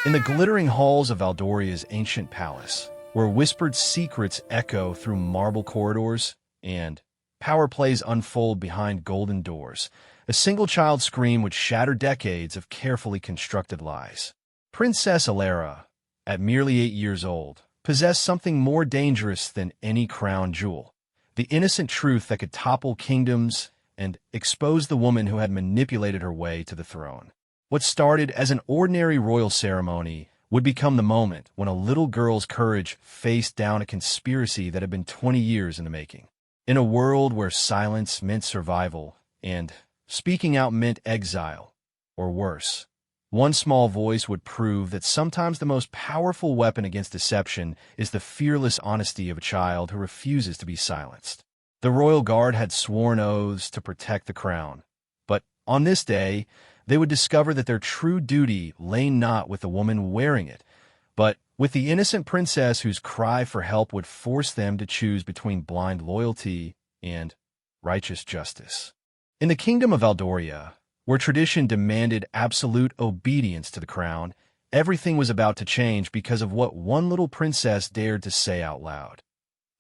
In the glittering halls of Valdoria's ancient palace, where whispered secrets echo through marble corridors and power plays unfold behind golden doors, a single child's scream would shatter decades of carefully constructed lies. Princess Alara, at merely 8 years old, possessed something more dangerous than any crown jewel, the innocent truth that could topple kingdoms and expose the woman who had manipulated her way to the throne. What started as an ordinary royal ceremony would become the moment when a little girl's courage faced down a conspiracy that had been 20 years in the making. In a world where silence meant survival and speaking out meant exile, or worse, one small voice would prove that sometimes the most powerful weapon against deception is the fearless honesty of a child who refuses to be silenced. The royal guard had sworn oaths to protect the crown, but on this day, they would discover that their true duty lay not with the woman wearing it, but with the innocent princess whose cry for help would force them to choose between blind loyalty and righteous justice. In the kingdom of Valdoria, where tradition demanded absolute obedience to the crown, everything was about to change because of what one little princess dared to say out loud.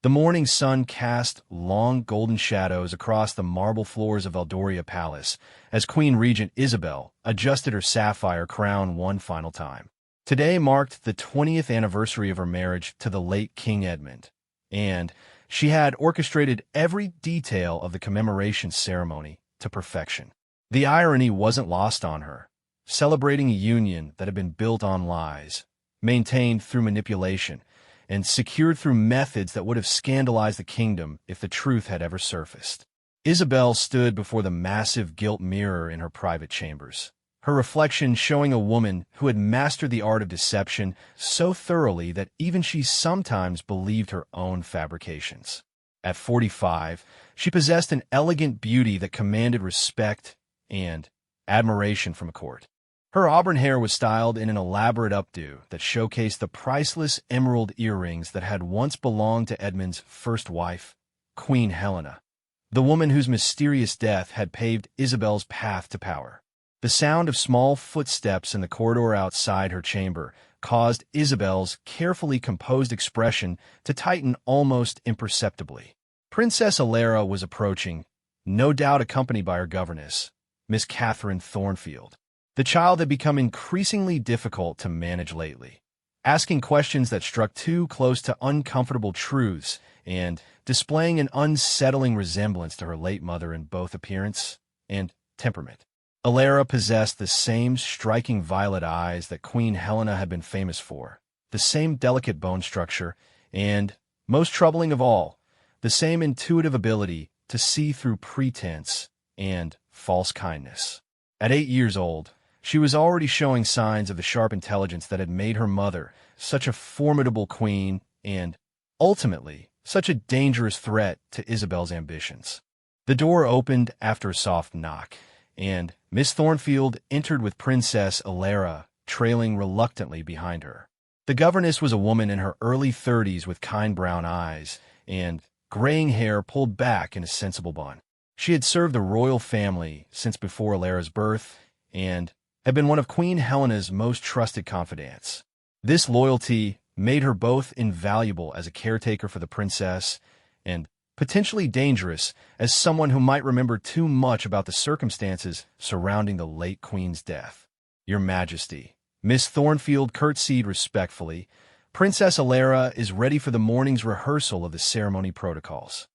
The morning sun cast long golden shadows across the marble floors of Valdoria Palace as Queen Regent Isabel adjusted her sapphire crown one final time. Today marked the 20th anniversary of her marriage to the late King Edmund, and she had orchestrated every detail of the commemoration ceremony to perfection. The irony wasn't lost on her. Celebrating a union that had been built on lies, maintained through manipulation, and secured through methods that would have scandalized the kingdom if the truth had ever surfaced. Isabel stood before the massive gilt mirror in her private chambers, her reflection showing a woman who had mastered the art of deception so thoroughly that even she sometimes believed her own fabrications. At 45, she possessed an elegant beauty that commanded respect and admiration from a court. Her auburn hair was styled in an elaborate updo that showcased the priceless emerald earrings that had once belonged to Edmund's first wife, Queen Helena, the woman whose mysterious death had paved Isabel's path to power. The sound of small footsteps in the corridor outside her chamber caused Isabel's carefully composed expression to tighten almost imperceptibly. Princess Alara was approaching, no doubt accompanied by her governess, Miss Catherine Thornfield. The child had become increasingly difficult to manage lately, asking questions that struck too close to uncomfortable truths and displaying an unsettling resemblance to her late mother in both appearance and temperament. Alara possessed the same striking violet eyes that Queen Helena had been famous for, the same delicate bone structure, and, most troubling of all, the same intuitive ability to see through pretense and false kindness. At 8 years old, she was already showing signs of the sharp intelligence that had made her mother such a formidable queen and, ultimately, such a dangerous threat to Isabel's ambitions. The door opened after a soft knock, and Miss Thornfield entered with Princess Alara trailing reluctantly behind her. The governess was a woman in her early 30s with kind brown eyes and graying hair pulled back in a sensible bun. She had served the royal family since before Alara's birth and had been one of Queen Helena's most trusted confidants. This loyalty made her both invaluable as a caretaker for the princess and potentially dangerous as someone who might remember too much about the circumstances surrounding the late queen's death. Your Majesty, Miss Thornfield curtsied respectfully. Princess Alara is ready for the morning's rehearsal of the ceremony protocols.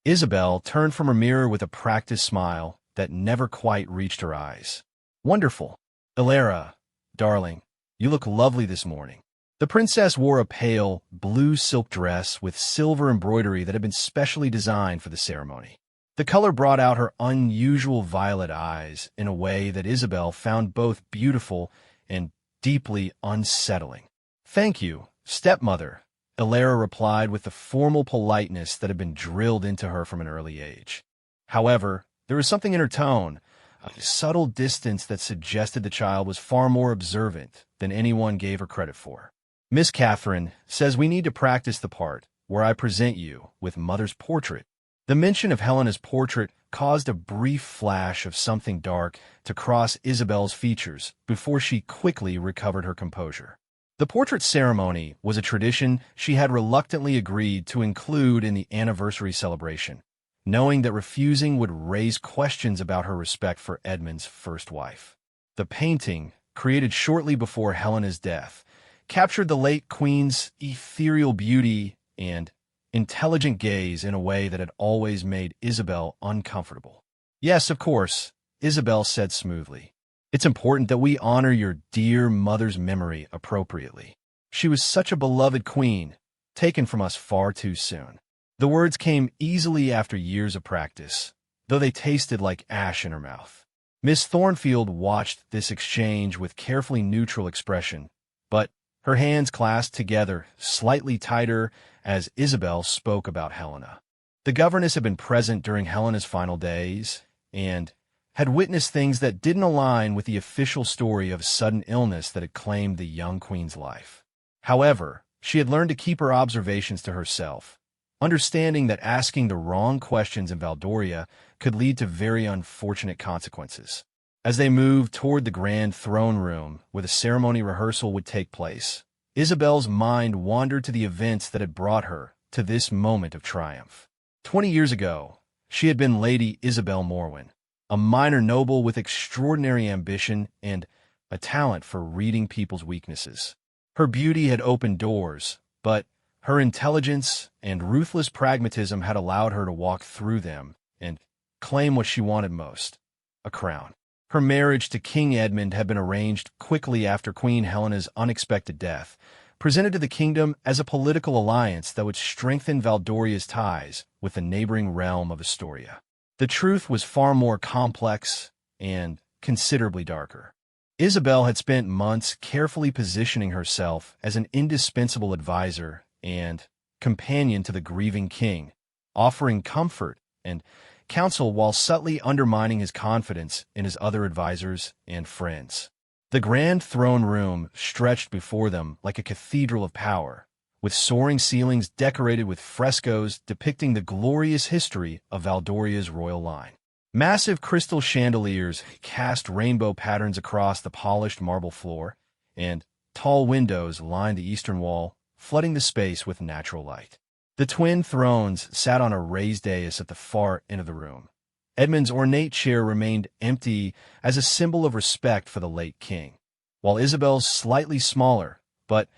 Isabel turned from her mirror with a practiced smile that never quite reached her eyes. Wonderful. Alara, darling, you look lovely this morning. The princess wore a pale, blue silk dress with silver embroidery that had been specially designed for the ceremony. The color brought out her unusual violet eyes in a way that Isabel found both beautiful and deeply unsettling. Thank you, stepmother, Alara replied with the formal politeness that had been drilled into her from an early age. However, there was something in her tone, a subtle distance that suggested the child was far more observant than anyone gave her credit for. Miss Catherine says we need to practice the part where I present you with Mother's portrait. The mention of Helena's portrait caused a brief flash of something dark to cross Isabel's features before she quickly recovered her composure. The portrait ceremony was a tradition she had reluctantly agreed to include in the anniversary celebration, knowing that refusing would raise questions about her respect for Edmund's first wife. The painting, created shortly before Helena's death, captured the late queen's ethereal beauty and intelligent gaze in a way that had always made Isabel uncomfortable. "Yes, of course," Isabel said smoothly. "It's important that we honor your dear mother's memory appropriately. She was such a beloved queen, taken from us far too soon." The words came easily after years of practice, though they tasted like ash in her mouth. Miss Thornfield watched this exchange with carefully neutral expression, but her hands clasped together slightly tighter as Isabel spoke about Helena. The governess had been present during Helena's final days and had witnessed things that didn't align with the official story of sudden illness that had claimed the young queen's life. However, she had learned to keep her observations to herself, understanding that asking the wrong questions in Valdoria could lead to very unfortunate consequences. As they moved toward the grand throne room where the ceremony rehearsal would take place, Isabel's mind wandered to the events that had brought her to this moment of triumph. 20 years ago, she had been Lady Isabel Morwen, a minor noble with extraordinary ambition and a talent for reading people's weaknesses. Her beauty had opened doors, but her intelligence and ruthless pragmatism had allowed her to walk through them and claim what she wanted most, a crown. Her marriage to King Edmund had been arranged quickly after Queen Helena's unexpected death, presented to the kingdom as a political alliance that would strengthen Valdoria's ties with the neighboring realm of Astoria. The truth was far more complex and considerably darker. Isabel had spent months carefully positioning herself as an indispensable advisor and companion to the grieving king, offering comfort and counsel while subtly undermining his confidence in his other advisors and friends. The grand throne room stretched before them like a cathedral of power, with soaring ceilings decorated with frescoes depicting the glorious history of Valdoria's royal line. Massive crystal chandeliers cast rainbow patterns across the polished marble floor, and tall windows lined the eastern wall, flooding the space with natural light. The twin thrones sat on a raised dais at the far end of the room. Edmund's ornate chair remained empty as a symbol of respect for the late king, while Isabel's slightly smaller, but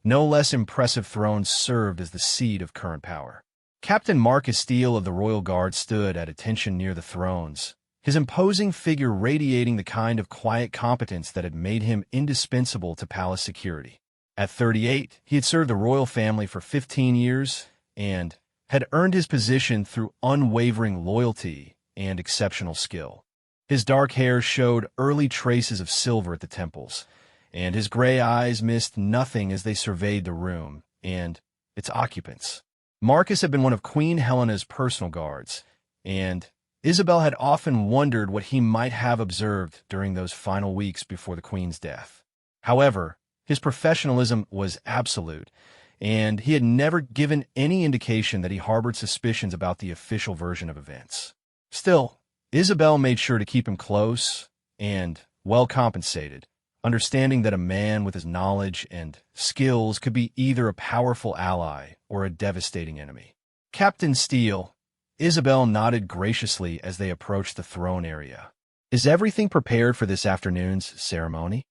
no less impressive throne served as the seat of current power. Captain Marcus Steele of the Royal Guard stood at attention near the thrones, his imposing figure radiating the kind of quiet competence that had made him indispensable to palace security. At 38, he had served the royal family for 15 years and had earned his position through unwavering loyalty and exceptional skill. His dark hair showed early traces of silver at the temples, and his gray eyes missed nothing as they surveyed the room and its occupants. Marcus had been one of Queen Helena's personal guards, and Isabel had often wondered what he might have observed during those final weeks before the queen's death. However, his professionalism was absolute, and he had never given any indication that he harbored suspicions about the official version of events. Still, Isabel made sure to keep him close and well compensated, understanding that a man with his knowledge and skills could be either a powerful ally or a devastating enemy. Captain Steele, Isabel nodded graciously as they approached the throne area. "Is everything prepared for this afternoon's ceremony?"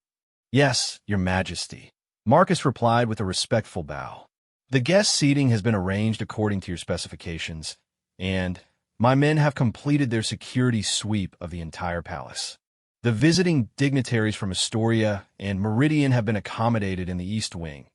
"Yes, Your Majesty," Marcus replied with a respectful bow. "The guest seating has been arranged according to your specifications, and my men have completed their security sweep of the entire palace. The visiting dignitaries from Astoria and Meridian have been accommodated in the East Wing,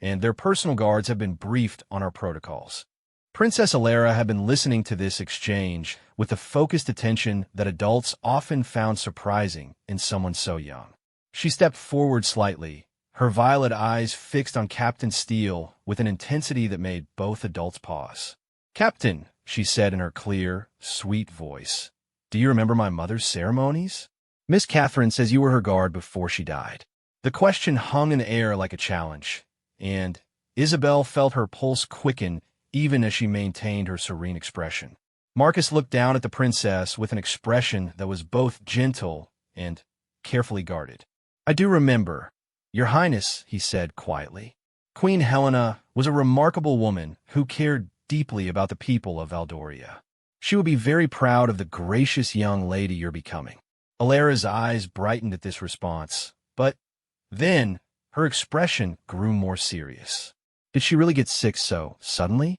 and their personal guards have been briefed on our protocols." Princess Alara had been listening to this exchange with the focused attention that adults often found surprising in someone so young. She stepped forward slightly, her violet eyes fixed on Captain Steele with an intensity that made both adults pause. "Captain," she said in her clear, sweet voice, "do you remember my mother's ceremonies? Miss Catherine says you were her guard before she died." The question hung in the air like a challenge, and Isabel felt her pulse quicken even as she maintained her serene expression. Marcus looked down at the princess with an expression that was both gentle and carefully guarded. "I do remember, Your Highness," he said quietly. "Queen Helena was a remarkable woman who cared deeply about the people of Valdoria. She will be very proud of the gracious young lady you're becoming." Alara's eyes brightened at this response, but then her expression grew more serious. Did she really get sick so suddenly?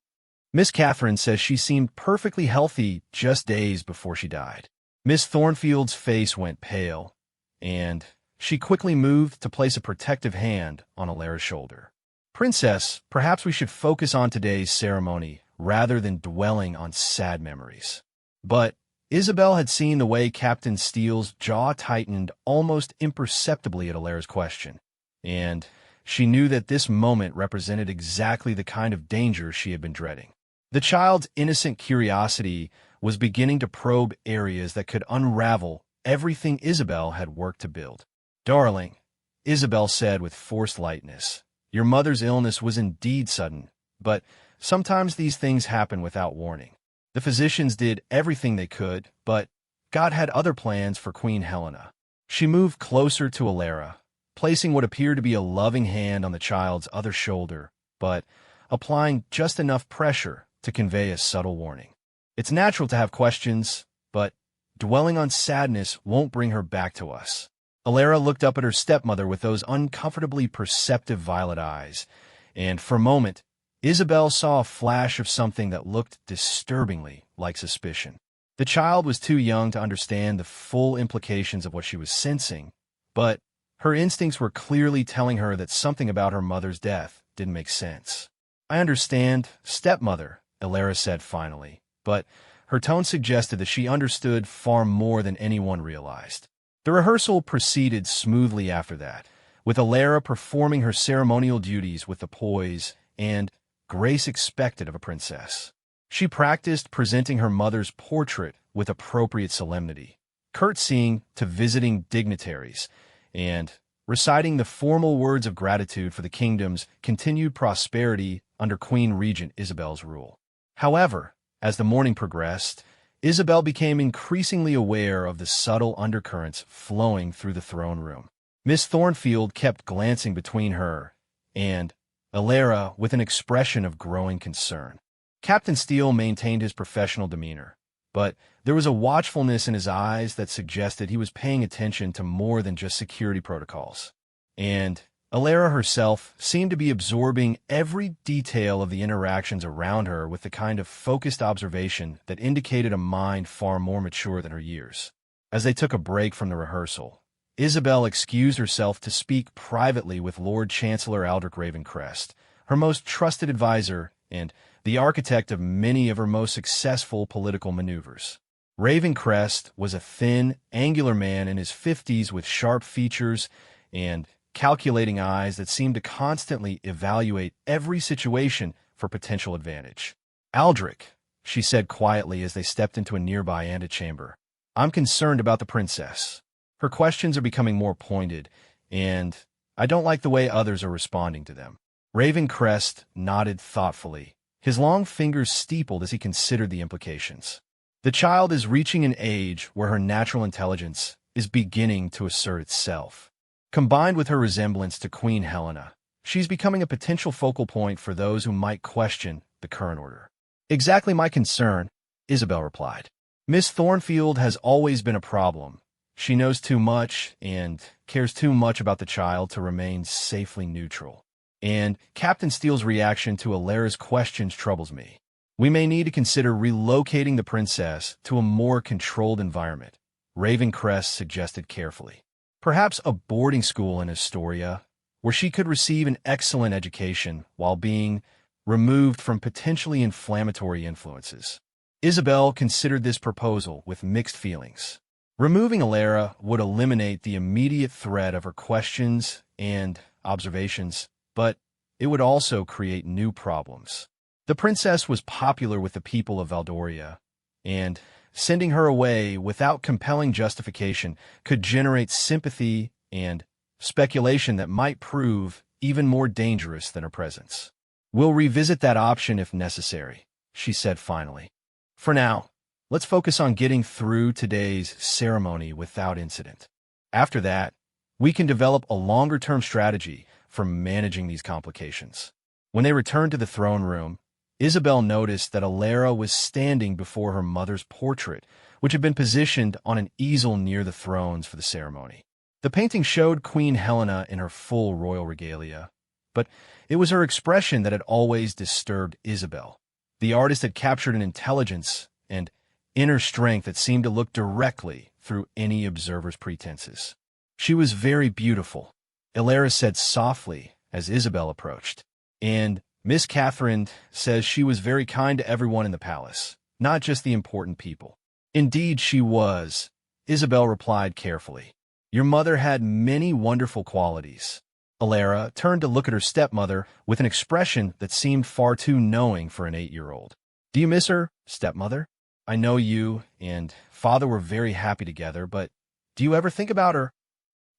Miss Catherine says she seemed perfectly healthy just days before she died. Miss Thornfield's face went pale, and she quickly moved to place a protective hand on Alara's shoulder. "Princess, perhaps we should focus on today's ceremony rather than dwelling on sad memories." But Isabel had seen the way Captain Steele's jaw tightened almost imperceptibly at Alara's question, and she knew that this moment represented exactly the kind of danger she had been dreading. The child's innocent curiosity was beginning to probe areas that could unravel everything Isabel had worked to build. "Darling," Isabel said with forced lightness, "your mother's illness was indeed sudden, but sometimes these things happen without warning. The physicians did everything they could, but God had other plans for Queen Helena." She moved closer to Alara, placing what appeared to be a loving hand on the child's other shoulder, but applying just enough pressure to convey a subtle warning. "It's natural to have questions, but dwelling on sadness won't bring her back to us." Alara looked up at her stepmother with those uncomfortably perceptive violet eyes, and for a moment, Isabel saw a flash of something that looked disturbingly like suspicion. The child was too young to understand the full implications of what she was sensing, but her instincts were clearly telling her that something about her mother's death didn't make sense. "I understand, stepmother," Alara said finally, but her tone suggested that she understood far more than anyone realized. The rehearsal proceeded smoothly after that, with Alara performing her ceremonial duties with the poise and grace expected of a princess. She practiced presenting her mother's portrait with appropriate solemnity, curtsying to visiting dignitaries, and reciting the formal words of gratitude for the kingdom's continued prosperity under Queen Regent Isabel's rule. However, as the morning progressed, Isabel became increasingly aware of the subtle undercurrents flowing through the throne room. Miss Thornfield kept glancing between her and Alara with an expression of growing concern. Captain Steele maintained his professional demeanor, but there was a watchfulness in his eyes that suggested he was paying attention to more than just security protocols. And Alara herself seemed to be absorbing every detail of the interactions around her with the kind of focused observation that indicated a mind far more mature than her years. As they took a break from the rehearsal, Isabel excused herself to speak privately with Lord Chancellor Aldrich Ravencrest, her most trusted advisor and the architect of many of her most successful political maneuvers. Ravencrest was a thin, angular man in his 50s with sharp features and calculating eyes that seemed to constantly evaluate every situation for potential advantage. "Aldrich," she said quietly as they stepped into a nearby antechamber, "I'm concerned about the princess. Her questions are becoming more pointed, and I don't like the way others are responding to them." Ravencrest nodded thoughtfully, his long fingers steepled as he considered the implications. "The child is reaching an age where her natural intelligence is beginning to assert itself. Combined with her resemblance to Queen Helena, she's becoming a potential focal point for those who might question the current order." "Exactly my concern," Isabel replied. "Miss Thornfield has always been a problem. She knows too much and cares too much about the child to remain safely neutral. And Captain Steele's reaction to Alara's questions troubles me. We may need to consider relocating the princess to a more controlled environment," Ravencrest suggested carefully. "Perhaps a boarding school in Astoria, where she could receive an excellent education while being removed from potentially inflammatory influences." Isabel considered this proposal with mixed feelings. Removing Alara would eliminate the immediate threat of her questions and observations, but it would also create new problems. The princess was popular with the people of Valdoria, and sending her away without compelling justification could generate sympathy and speculation that might prove even more dangerous than her presence. "We'll revisit that option if necessary," she said finally. "For now, let's focus on getting through today's ceremony without incident. After that, we can develop a longer-term strategy for managing these complications. When they returned to the throne room, Isabel noticed that Alara was standing before her mother's portrait, which had been positioned on an easel near the thrones for the ceremony. The painting showed Queen Helena in her full royal regalia, but it was her expression that had always disturbed Isabel. The artist had captured an intelligence and inner strength that seemed to look directly through any observer's pretenses. She was very beautiful, Alara said softly as Isabel approached, and Miss Catherine says she was very kind to everyone in the palace, not just the important people. Indeed she was, Isabel replied carefully. Your mother had many wonderful qualities. Alara turned to look at her stepmother with an expression that seemed far too knowing for an 8-year-old. Do you miss her, stepmother? I know you and father were very happy together, but do you ever think about her?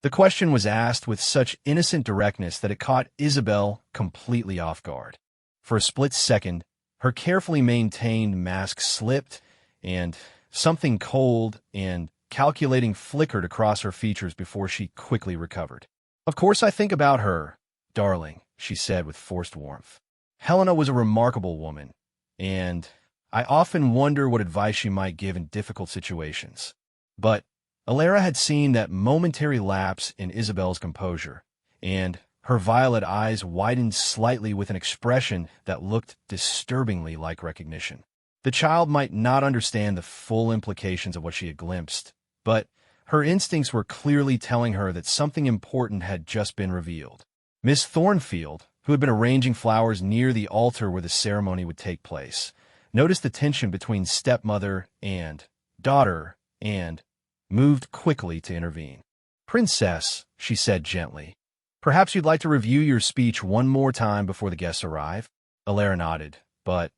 The question was asked with such innocent directness that it caught Isabel completely off guard. For a split second, her carefully maintained mask slipped, and something cold and calculating flickered across her features before she quickly recovered. Of course I think about her, darling, she said with forced warmth. Helena was a remarkable woman, and I often wonder what advice she might give in difficult situations. But Alara had seen that momentary lapse in Isabel's composure, and her violet eyes widened slightly with an expression that looked disturbingly like recognition. The child might not understand the full implications of what she had glimpsed, but her instincts were clearly telling her that something important had just been revealed. Miss Thornfield, who had been arranging flowers near the altar where the ceremony would take place, noticed the tension between stepmother and daughter and moved quickly to intervene. Princess, she said gently, perhaps you'd like to review your speech one more time before the guests arrive? Alara nodded, but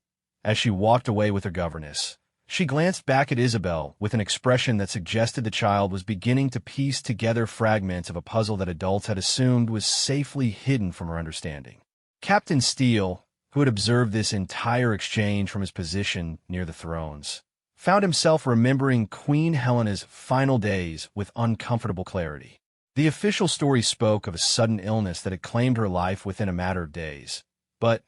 as she walked away with her governess, she glanced back at Isabel with an expression that suggested the child was beginning to piece together fragments of a puzzle that adults had assumed was safely hidden from her understanding. Captain Steele, who had observed this entire exchange from his position near the thrones, found himself remembering Queen Helena's final days with uncomfortable clarity. The official story spoke of a sudden illness that had claimed her life within a matter of days, but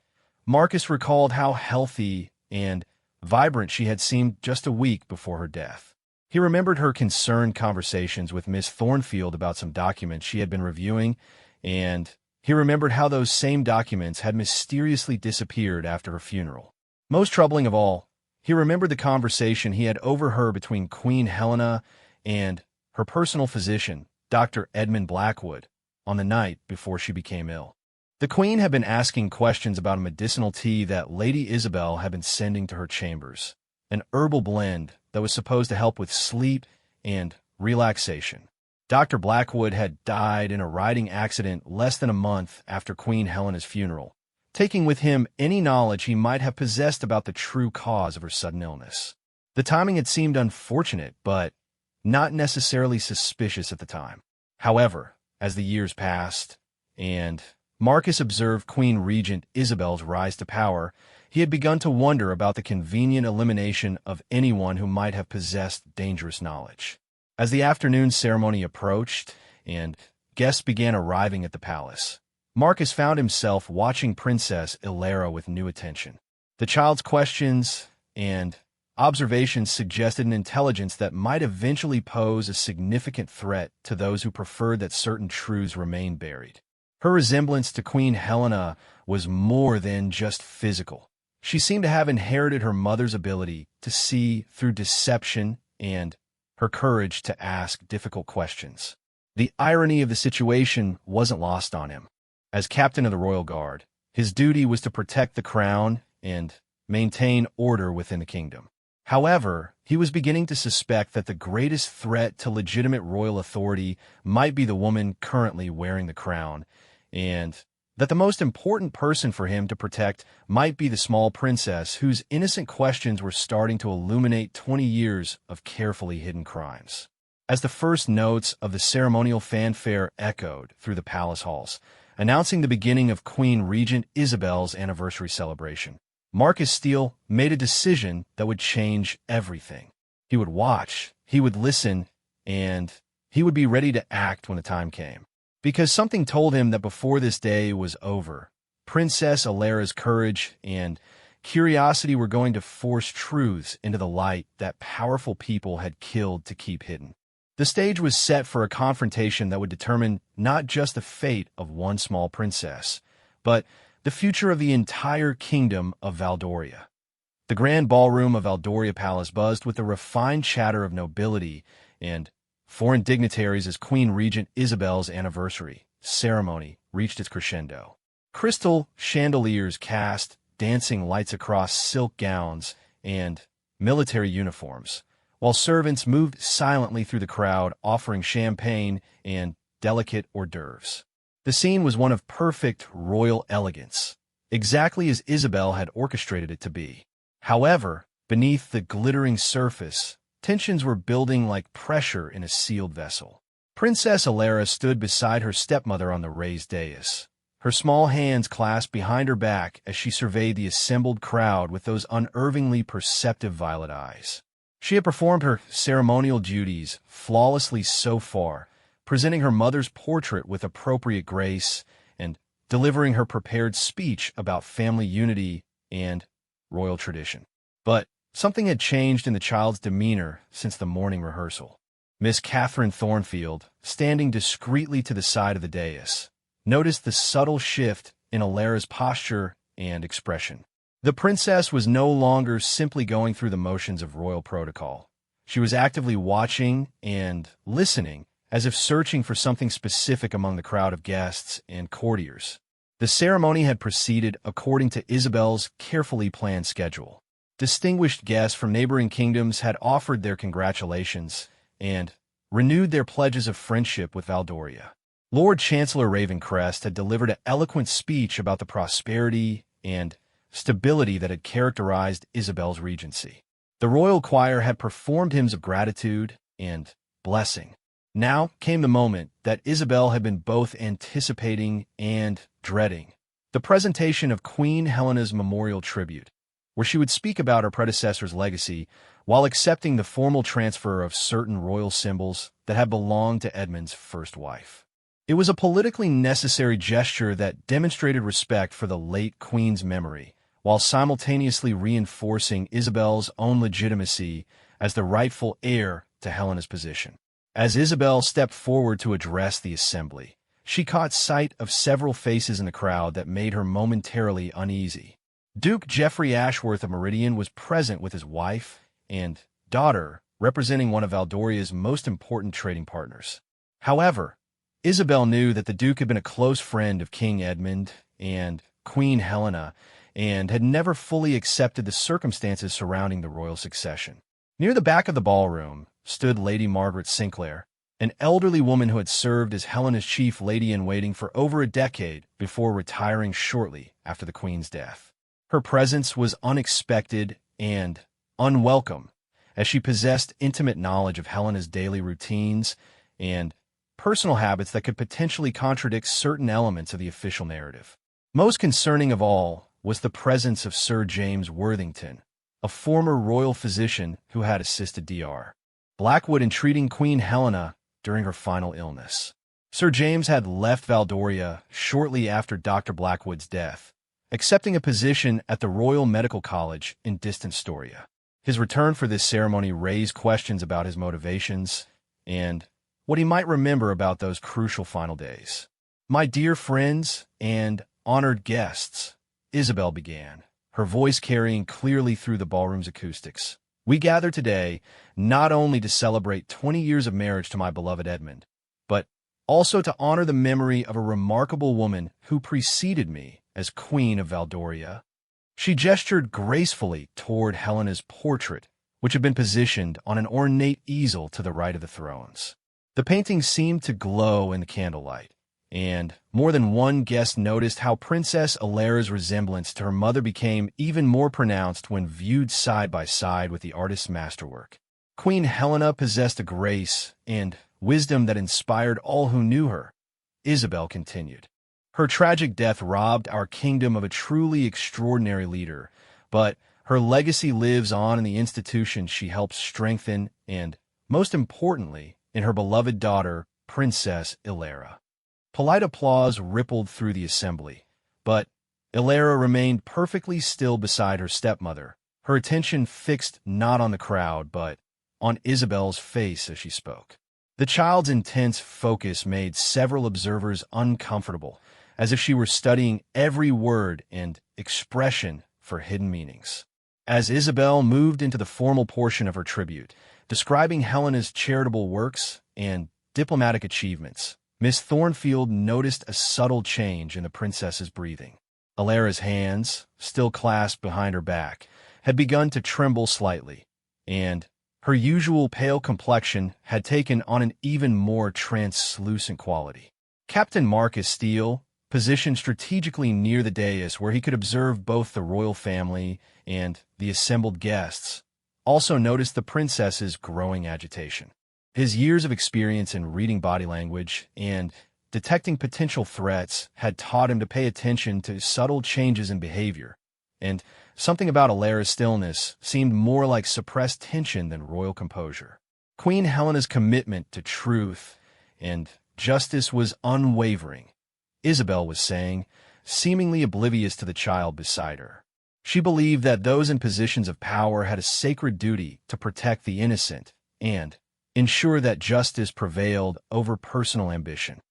Marcus recalled how healthy and vibrant she had seemed just a week before her death. He remembered her concerned conversations with Miss Thornfield about some documents she had been reviewing, and he remembered how those same documents had mysteriously disappeared after her funeral. Most troubling of all, he remembered the conversation he had overheard between Queen Helena and her personal physician, Dr. Edmund Blackwood, on the night before she became ill. The Queen had been asking questions about a medicinal tea that Lady Isabel had been sending to her chambers, an herbal blend that was supposed to help with sleep and relaxation. Dr. Blackwood had died in a riding accident less than a month after Queen Helena's funeral, taking with him any knowledge he might have possessed about the true cause of her sudden illness. The timing had seemed unfortunate, but not necessarily suspicious at the time. However, as the years passed, and Marcus observed Queen Regent Isabel's rise to power, he had begun to wonder about the convenient elimination of anyone who might have possessed dangerous knowledge. As the afternoon ceremony approached and guests began arriving at the palace, Marcus found himself watching Princess Alara with new attention. The child's questions and observations suggested an intelligence that might eventually pose a significant threat to those who preferred that certain truths remain buried. Her resemblance to Queen Helena was more than just physical. She seemed to have inherited her mother's ability to see through deception and her courage to ask difficult questions. The irony of the situation wasn't lost on him. As captain of the Royal Guard, his duty was to protect the crown and maintain order within the kingdom. However, he was beginning to suspect that the greatest threat to legitimate royal authority might be the woman currently wearing the crown, and that the most important person for him to protect might be the small princess whose innocent questions were starting to illuminate 20 years of carefully hidden crimes. As the first notes of the ceremonial fanfare echoed through the palace halls, announcing the beginning of Queen Regent Isabel's anniversary celebration, Marcus Steele made a decision that would change everything. He would watch, he would listen, and he would be ready to act when the time came. Because something told him that before this day was over, Princess Alera's courage and curiosity were going to force truths into the light that powerful people had killed to keep hidden. The stage was set for a confrontation that would determine not just the fate of one small princess, but the future of the entire kingdom of Valdoria. The grand ballroom of Valdoria Palace buzzed with the refined chatter of nobility and foreign dignitaries as Queen Regent Isabel's anniversary ceremony reached its crescendo. Crystal chandeliers cast dancing lights across silk gowns and military uniforms, while servants moved silently through the crowd offering champagne and delicate hors d'oeuvres. The scene was one of perfect royal elegance, exactly as Isabel had orchestrated it to be. However, beneath the glittering surface, tensions were building like pressure in a sealed vessel. Princess Alera stood beside her stepmother on the raised dais, her small hands clasped behind her back as she surveyed the assembled crowd with those unervingly perceptive violet eyes. She had performed her ceremonial duties flawlessly so far, presenting her mother's portrait with appropriate grace and delivering her prepared speech about family unity and royal tradition. But something had changed in the child's demeanor since the morning rehearsal. Miss Catherine Thornfield, standing discreetly to the side of the dais, noticed the subtle shift in Alera's posture and expression. The princess was no longer simply going through the motions of royal protocol. She was actively watching and listening, as if searching for something specific among the crowd of guests and courtiers. The ceremony had proceeded according to Isabel's carefully planned schedule. Distinguished guests from neighboring kingdoms had offered their congratulations and renewed their pledges of friendship with Valdoria. Lord Chancellor Ravencrest had delivered an eloquent speech about the prosperity and stability that had characterized Isabel's regency. The royal choir had performed hymns of gratitude and blessing. Now came the moment that Isabel had been both anticipating and dreading: the presentation of Queen Helena's memorial tribute, where she would speak about her predecessor's legacy while accepting the formal transfer of certain royal symbols that had belonged to Edmund's first wife. It was a politically necessary gesture that demonstrated respect for the late queen's memory, while simultaneously reinforcing Isabel's own legitimacy as the rightful heir to Helena's position. As Isabel stepped forward to address the assembly, she caught sight of several faces in the crowd that made her momentarily uneasy. Duke Geoffrey Ashworth of Meridian was present with his wife and daughter, representing one of Valdoria's most important trading partners. However, Isabel knew that the Duke had been a close friend of King Edmund and Queen Helena, and had never fully accepted the circumstances surrounding the royal succession. Near the back of the ballroom stood Lady Margaret Sinclair, an elderly woman who had served as Helena's chief lady-in-waiting for over a decade before retiring shortly after the Queen's death. Her presence was unexpected and unwelcome, as she possessed intimate knowledge of Helena's daily routines and personal habits that could potentially contradict certain elements of the official narrative. Most concerning of all was the presence of Sir James Worthington, a former royal physician who had assisted Dr. Blackwood in treating Queen Helena during her final illness. Sir James had left Valdoria shortly after Dr. Blackwood's death, accepting a position at the Royal Medical College in distant Storia. His return for this ceremony raised questions about his motivations and what he might remember about those crucial final days. "My dear friends and honored guests," Isabel began, her voice carrying clearly through the ballroom's acoustics. "We gather today not only to celebrate 20 years of marriage to my beloved Edmund, but also to honor the memory of a remarkable woman who preceded me as Queen of Valdoria." She gestured gracefully toward Helena's portrait, which had been positioned on an ornate easel to the right of the thrones. The painting seemed to glow in the candlelight, and more than one guest noticed how Princess Alera's resemblance to her mother became even more pronounced when viewed side by side with the artist's masterwork. Queen Helena possessed a grace and wisdom that inspired all who knew her, Isabel continued. Her tragic death robbed our kingdom of a truly extraordinary leader, but Her legacy lives on in the institution she helped strengthen and, most importantly, in her beloved daughter, Princess Ilara. Polite applause rippled through the assembly, but Ilara remained perfectly still beside her stepmother, her attention fixed not on the crowd but on Isabel's face as she spoke. The child's intense focus made several observers uncomfortable, as if she were studying every word and expression for hidden meanings. As Isabel moved into the formal portion of her tribute, describing Helena's charitable works and diplomatic achievements, Miss Thornfield noticed a subtle change in the princess's breathing. Ilara's hands, still clasped behind her back, had begun to tremble slightly, and her usual pale complexion had taken on an even more translucent quality. Captain Marcus Steele, positioned strategically near the dais where he could observe both the royal family and the assembled guests, also noticed the princess's growing agitation. His years of experience in reading body language and detecting potential threats had taught him to pay attention to subtle changes in behavior, and something about Ilara's stillness seemed more like suppressed tension than royal composure. Queen Helena's commitment to truth and justice was unwavering, Isabel was saying, seemingly oblivious to the child beside her. She believed that those in positions of power had a sacred duty to protect the innocent and ensure that justice prevailed over personal ambition.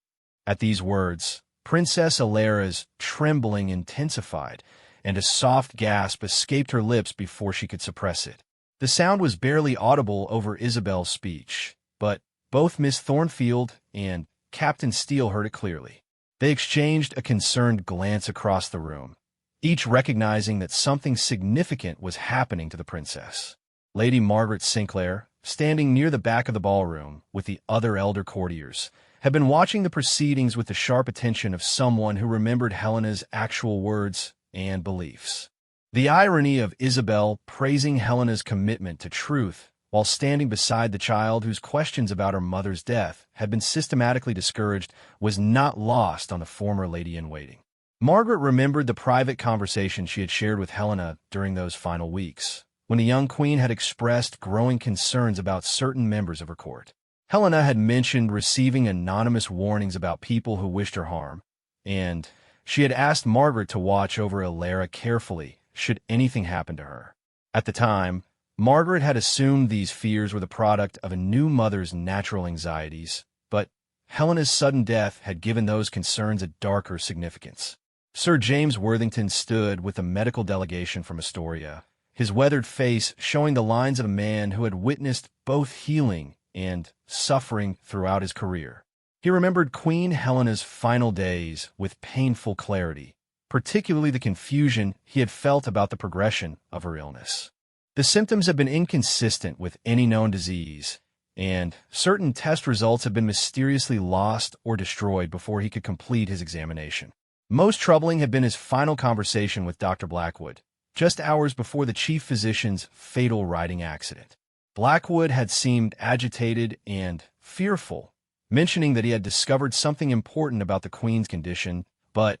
At these words, Princess Ilara's trembling intensified, and a soft gasp escaped her lips before she could suppress it. The sound was barely audible over Isabel's speech, but both Miss Thornfield and Captain Steele heard it clearly. They exchanged a concerned glance across the room, each recognizing that something significant was happening to the princess. Lady Margaret Sinclair, standing near the back of the ballroom with the other elder courtiers, had been watching the proceedings with the sharp attention of someone who remembered Helena's actual words and beliefs. The irony of Isabel praising Helena's commitment to truth while standing beside the child whose questions about her mother's death had been systematically discouraged was not lost on the former lady-in-waiting. Margaret remembered the private conversation she had shared with Helena during those final weeks, when the young queen had expressed growing concerns about certain members of her court. Helena had mentioned receiving anonymous warnings about people who wished her harm, and she had asked Margaret to watch over Ilara carefully should anything happen to her. At the time, Margaret had assumed these fears were the product of a new mother's natural anxieties, but Helena's sudden death had given those concerns a darker significance. Sir James Worthington stood with a medical delegation from Astoria, his weathered face showing the lines of a man who had witnessed both healing and suffering throughout his career. He remembered Queen Helena's final days with painful clarity, particularly the confusion he had felt about the progression of her illness. The symptoms had been inconsistent with any known disease, and certain test results had been mysteriously lost or destroyed before he could complete his examination. Most troubling had been his final conversation with Dr. Blackwood, just hours before the chief physician's fatal riding accident. Blackwood had seemed agitated and fearful, mentioning that he had discovered something important about the Queen's condition, but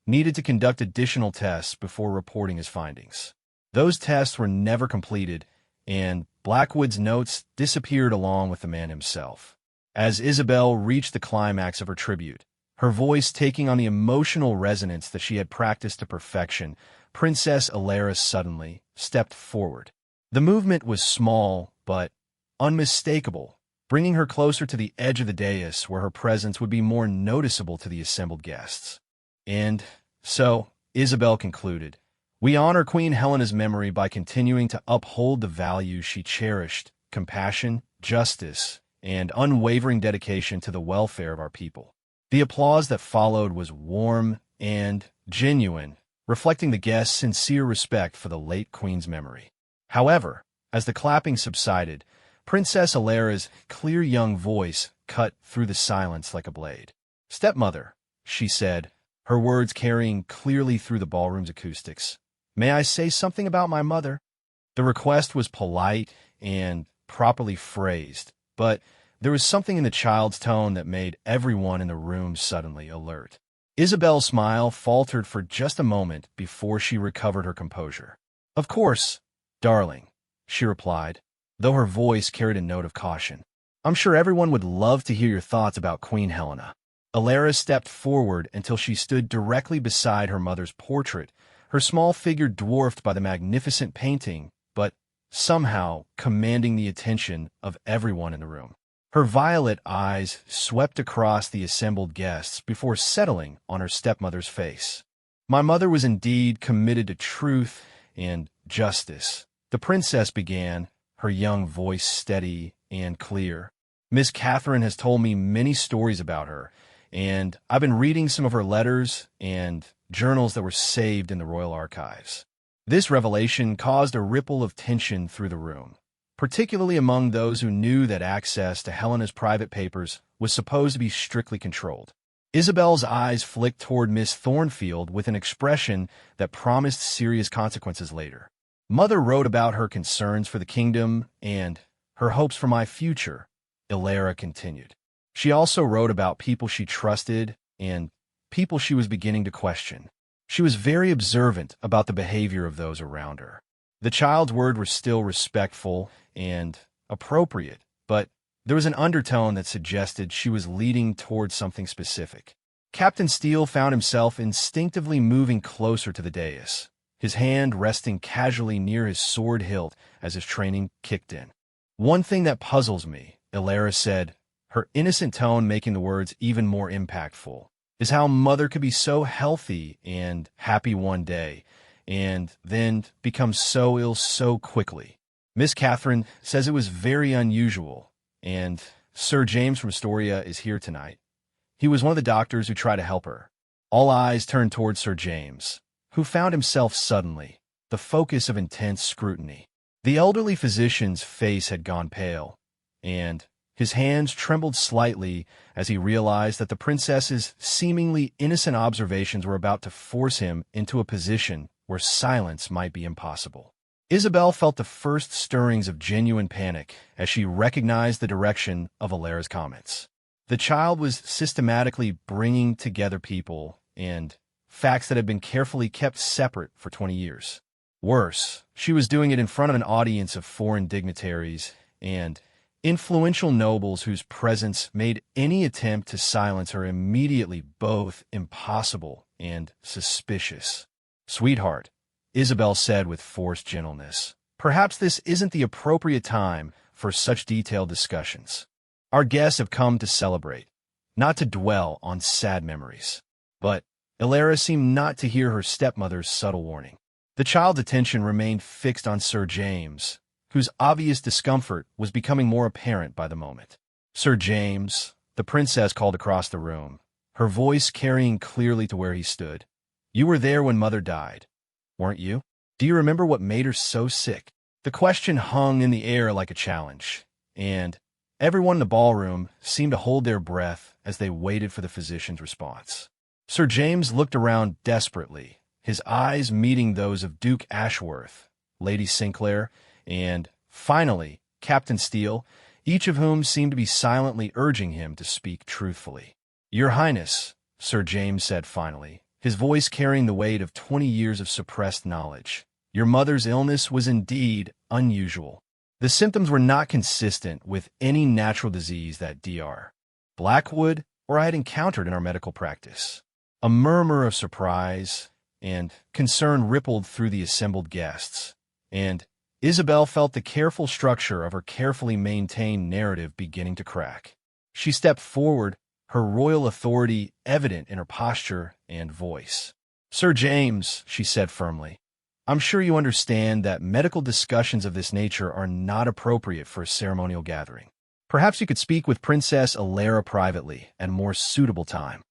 needed to conduct additional tests before reporting his findings. Those tests were never completed, and Blackwood's notes disappeared along with the man himself. As Isabel reached the climax of her tribute, her voice taking on the emotional resonance that she had practiced to perfection, Princess Ilara suddenly stepped forward. The movement was small, but unmistakable, bringing her closer to the edge of the dais where her presence would be more noticeable to the assembled guests. And so, Isabel concluded, "We honor Queen Helena's memory by continuing to uphold the values she cherished: compassion, justice, and unwavering dedication to the welfare of our people." The applause that followed was warm and genuine, reflecting the guests' sincere respect for the late Queen's memory. However, as the clapping subsided, Princess Ilara's clear young voice cut through the silence like a blade. "Stepmother," she said, her words carrying clearly through the ballroom's acoustics, "may I say something about my mother?" The request was polite and properly phrased, but there was something in the child's tone that made everyone in the room suddenly alert. Isabel's smile faltered for just a moment before she recovered her composure. "Of course, darling," she replied, though her voice carried a note of caution. "I'm sure everyone would love to hear your thoughts about Queen Helena." Alara stepped forward until she stood directly beside her mother's portrait, her small figure dwarfed by the magnificent painting, but somehow commanding the attention of everyone in the room. Her violet eyes swept across the assembled guests before settling on her stepmother's face. "My mother was indeed committed to truth and justice," the princess began, her young voice steady and clear. "Miss Catherine has told me many stories about her, and I've been reading some of her letters and journals that were saved in the royal archives." This revelation caused a ripple of tension through the room, particularly among those who knew that access to Helena's private papers was supposed to be strictly controlled. Isabel's eyes flicked toward Miss Thornfield with an expression that promised serious consequences later. "Mother wrote about her concerns for the kingdom and her hopes for my future," Alara continued. "She also wrote about people she trusted and people she was beginning to question. She was very observant about the behavior of those around her." The child's words were still respectful and appropriate, but there was an undertone that suggested she was leading towards something specific. Captain Steele found himself instinctively moving closer to the dais, his hand resting casually near his sword hilt as his training kicked in. "One thing that puzzles me," Alara said, her innocent tone making the words even more impactful, "is how Mother could be so healthy and happy one day, and then become so ill so quickly. Miss Catherine says it was very unusual, and Sir James from Astoria is here tonight. He was one of the doctors who tried to help her." All eyes turned toward Sir James, who found himself suddenly the focus of intense scrutiny. The elderly physician's face had gone pale, and his hands trembled slightly as he realized that the princess's seemingly innocent observations were about to force him into a position where silence might be impossible. Isabel felt the first stirrings of genuine panic as she recognized the direction of Alara's comments. The child was systematically bringing together people and facts that had been carefully kept separate for 20 years. Worse, she was doing it in front of an audience of foreign dignitaries and influential nobles whose presence made any attempt to silence her immediately both impossible and suspicious. "Sweetheart," Isabel said with forced gentleness, "perhaps this isn't the appropriate time for such detailed discussions. Our guests have come to celebrate, not to dwell on sad memories." But Alara seemed not to hear her stepmother's subtle warning. The child's attention remained fixed on Sir James, whose obvious discomfort was becoming more apparent by the moment. "Sir James," the princess called across the room, her voice carrying clearly to where he stood. "You were there when Mother died, weren't you? Do you remember what made her so sick?" The question hung in the air like a challenge, and everyone in the ballroom seemed to hold their breath as they waited for the physician's response. Sir James looked around desperately, his eyes meeting those of Duke Ashworth, Lady Sinclair, and, finally, Captain Steele, each of whom seemed to be silently urging him to speak truthfully. "Your Highness," Sir James said finally, his voice carrying the weight of 20 years of suppressed knowledge, "your mother's illness was indeed unusual. The symptoms were not consistent with any natural disease that Dr. Blackwood or I had encountered in our medical practice." A murmur of surprise and concern rippled through the assembled guests, and Isabel felt the careful structure of her carefully maintained narrative beginning to crack. She stepped forward, her royal authority evident in her posture and voice. "Sir James," she said firmly, "I'm sure you understand that medical discussions of this nature are not appropriate for a ceremonial gathering. Perhaps you could speak with Princess Alara privately at a more suitable time."